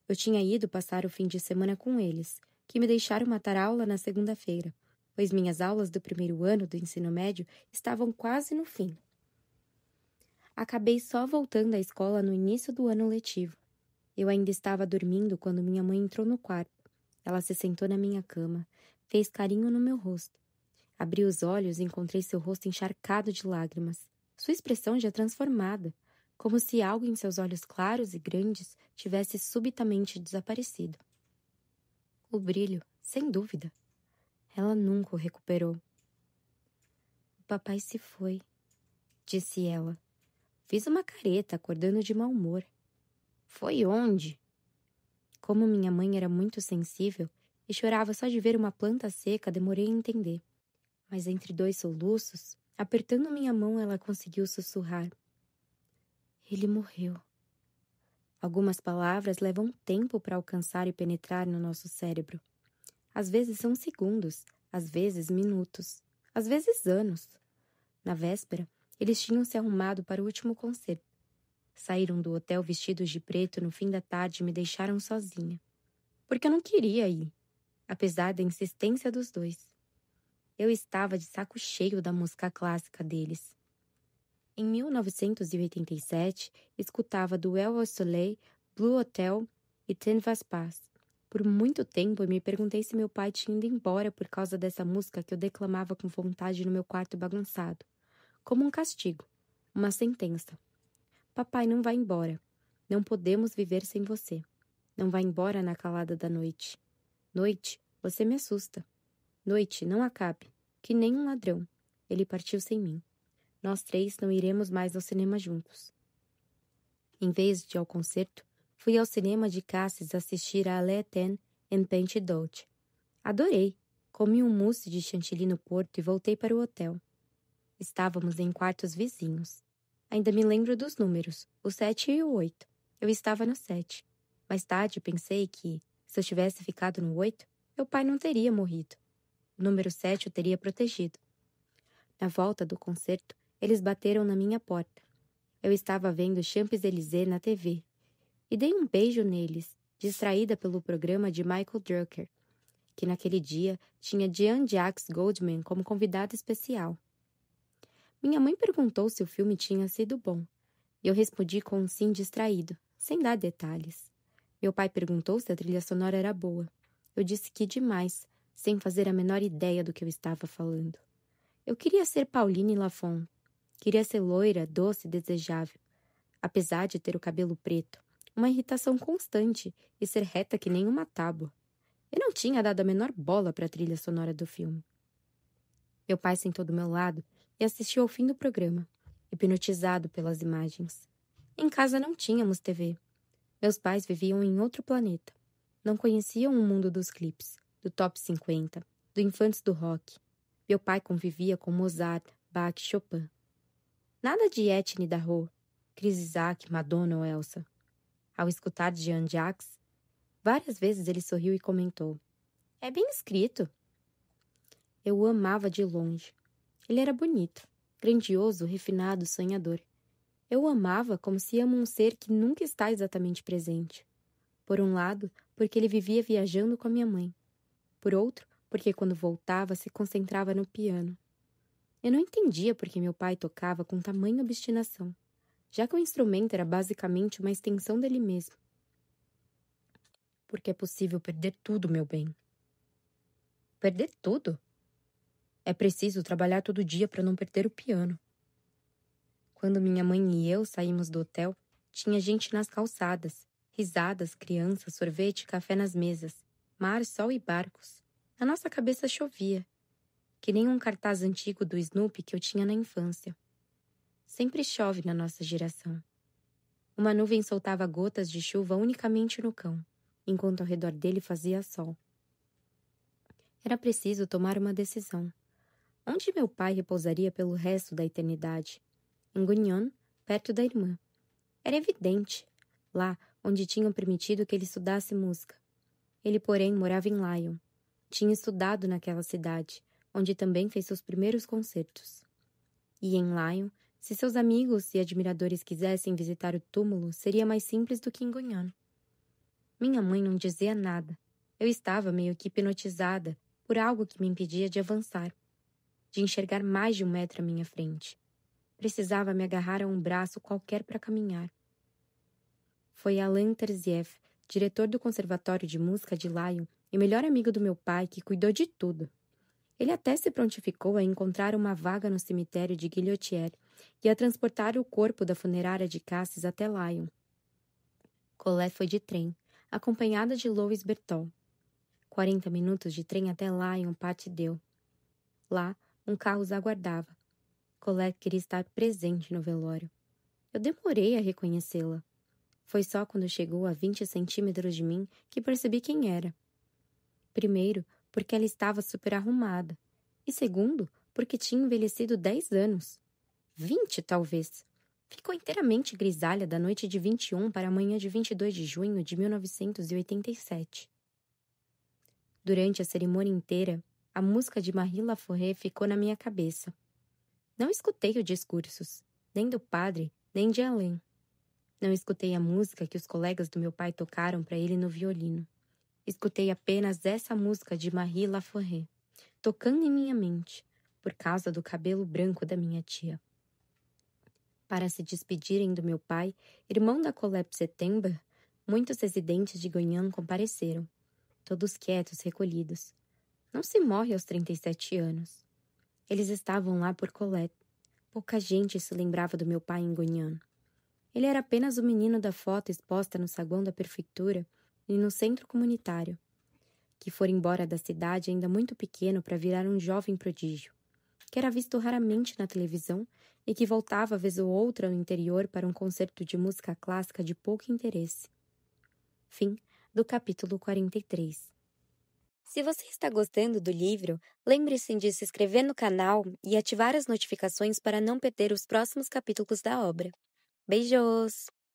Speaker 1: Eu tinha ido passar o fim de semana com eles, que me deixaram matar aula na segunda-feira, pois minhas aulas do primeiro ano do ensino médio estavam quase no fim. Acabei só voltando à escola no início do ano letivo. Eu ainda estava dormindo quando minha mãe entrou no quarto. Ela se sentou na minha cama, fez carinho no meu rosto. Abri os olhos e encontrei seu rosto encharcado de lágrimas, sua expressão já transformada, como se algo em seus olhos claros e grandes tivesse subitamente desaparecido. O brilho, sem dúvida. Ela nunca o recuperou. O papai se foi, disse ela. Fiz uma careta, acordando de mau humor. Foi onde? Como minha mãe era muito sensível e chorava só de ver uma planta seca, demorei a entender. Mas entre 2 soluços, apertando minha mão, ela conseguiu sussurrar. Ele morreu. Algumas palavras levam tempo para alcançar e penetrar no nosso cérebro. Às vezes são segundos, às vezes minutos, às vezes anos. Na véspera, eles tinham se arrumado para o último concerto. Saíram do hotel vestidos de preto no fim da tarde e me deixaram sozinha. Porque eu não queria ir, apesar da insistência dos 2. Eu estava de saco cheio da música clássica deles. Em 1987, escutava Duel au Soleil, Blue Hotel e Ten Vas Pas. Por muito tempo, eu me perguntei se meu pai tinha ido embora por causa dessa música que eu declamava com vontade no meu quarto bagunçado. Como um castigo, uma sentença. Papai não vai embora. Não podemos viver sem você. Não vai embora na calada da noite. Noite, você me assusta. Noite, não acabe. Que nem um ladrão. Ele partiu sem mim. Nós 3 não iremos mais ao cinema juntos. Em vez de ir ao concerto, fui ao cinema de Cassis assistir a Les Ten en Pente Dolce. Adorei. Comi um mousse de chantilly no Porto e voltei para o hotel. Estávamos em quartos vizinhos. Ainda me lembro dos números, o 7 e o 8. Eu estava no 7. Mais tarde pensei que, se eu tivesse ficado no 8, meu pai não teria morrido. O número 7 o teria protegido. Na volta do concerto, eles bateram na minha porta. Eu estava vendo Champs-Élysées na TV e dei um beijo neles, distraída pelo programa de Michael Drucker, que naquele dia tinha Jean-Jacques Goldman como convidado especial. Minha mãe perguntou se o filme tinha sido bom, e eu respondi com um sim distraído, sem dar detalhes. Meu pai perguntou se a trilha sonora era boa. Eu disse que demais, sem fazer a menor ideia do que eu estava falando. Eu queria ser Pauline Lafont. Queria ser loira, doce e desejável, apesar de ter o cabelo preto, uma irritação constante e ser reta que nem uma tábua. Eu não tinha dado a menor bola para a trilha sonora do filme. Meu pai sentou do meu lado e assistiu ao fim do programa, hipnotizado pelas imagens. Em casa não tínhamos TV. Meus pais viviam em outro planeta. Não conheciam o mundo dos clipes, do Top 50, do Infantes do Rock. Meu pai convivia com Mozart, Bach e Chopin. Nada de Etienne Darro, Chris Isaak, Madonna ou Elsa. Ao escutar Jean-Jacques, várias vezes ele sorriu e comentou: "É bem escrito." Eu o amava de longe. Ele era bonito, grandioso, refinado, sonhador. Eu o amava como se ama um ser que nunca está exatamente presente. Por um lado, porque ele vivia viajando com a minha mãe. Por outro, porque quando voltava se concentrava no piano. Eu não entendia por que meu pai tocava com tamanha obstinação. já que o instrumento era basicamente uma extensão dele mesmo. Porque é possível perder tudo, meu bem. Perder tudo? É preciso trabalhar todo dia para não perder o piano. Quando minha mãe e eu saímos do hotel, tinha gente nas calçadas, risadas, crianças, sorvete, café nas mesas, mar, sol e barcos. Na nossa cabeça chovia, que nem um cartaz antigo do Snoopy que eu tinha na infância. Sempre chove na nossa geração. Uma nuvem soltava gotas de chuva unicamente no cão, enquanto ao redor dele fazia sol. Era preciso tomar uma decisão. Onde meu pai repousaria pelo resto da eternidade? Em Gugnon, perto da irmã. Era evidente, lá onde tinham permitido que ele estudasse música. Ele, porém, morava em Lyon. Tinha estudado naquela cidade, onde também fez seus primeiros concertos. E em Lyon, se seus amigos e admiradores quisessem visitar o túmulo, seria mais simples do que em Gugnon. Minha mãe não dizia nada. Eu estava meio que hipnotizada por algo que me impedia de avançar, de enxergar mais de 1 metro à minha frente. Precisava me agarrar a um braço qualquer para caminhar. Foi Alain Terzieff, diretor do Conservatório de Música de Lyon e melhor amigo do meu pai, que cuidou de tudo. Ele até se prontificou a encontrar uma vaga no cemitério de Guillotière e a transportar o corpo da funerária de Cassis até Lyon. Colette foi de trem, acompanhada de Louis Berthold. 40 minutos de trem até Lyon deu. Lá, um carro os aguardava. Colette queria estar presente no velório. Eu demorei a reconhecê-la. Foi só quando chegou a 20 centímetros de mim que percebi quem era. Primeiro, porque ela estava super arrumada. E segundo, porque tinha envelhecido 10 anos. 20, talvez. Ficou inteiramente grisalha da noite de 21 para a manhã de 22 de junho de 1987. Durante a cerimônia inteira, a música de Marie Laforêt ficou na minha cabeça. Não escutei os discursos, nem do padre, nem de Alain. Não escutei a música que os colegas do meu pai tocaram para ele no violino. Escutei apenas essa música de Marie Laforêt, tocando em minha mente, por causa do cabelo branco da minha tia. Para se despedirem do meu pai, irmão da Colette September, muitos residentes de Gugnon compareceram, todos quietos, recolhidos. Não se morre aos 37 anos. Eles estavam lá por Colette. Pouca gente se lembrava do meu pai em Gugnon. Ele era apenas o menino da foto exposta no saguão da prefeitura e no centro comunitário, que fora embora da cidade ainda muito pequeno para virar um jovem prodígio, que era visto raramente na televisão e que voltava vez ou outra no interior para um concerto de música clássica de pouco interesse. Fim do capítulo 43. Se você está gostando do livro, lembre-se de se inscrever no canal e ativar as notificações para não perder os próximos capítulos da obra. Beijos!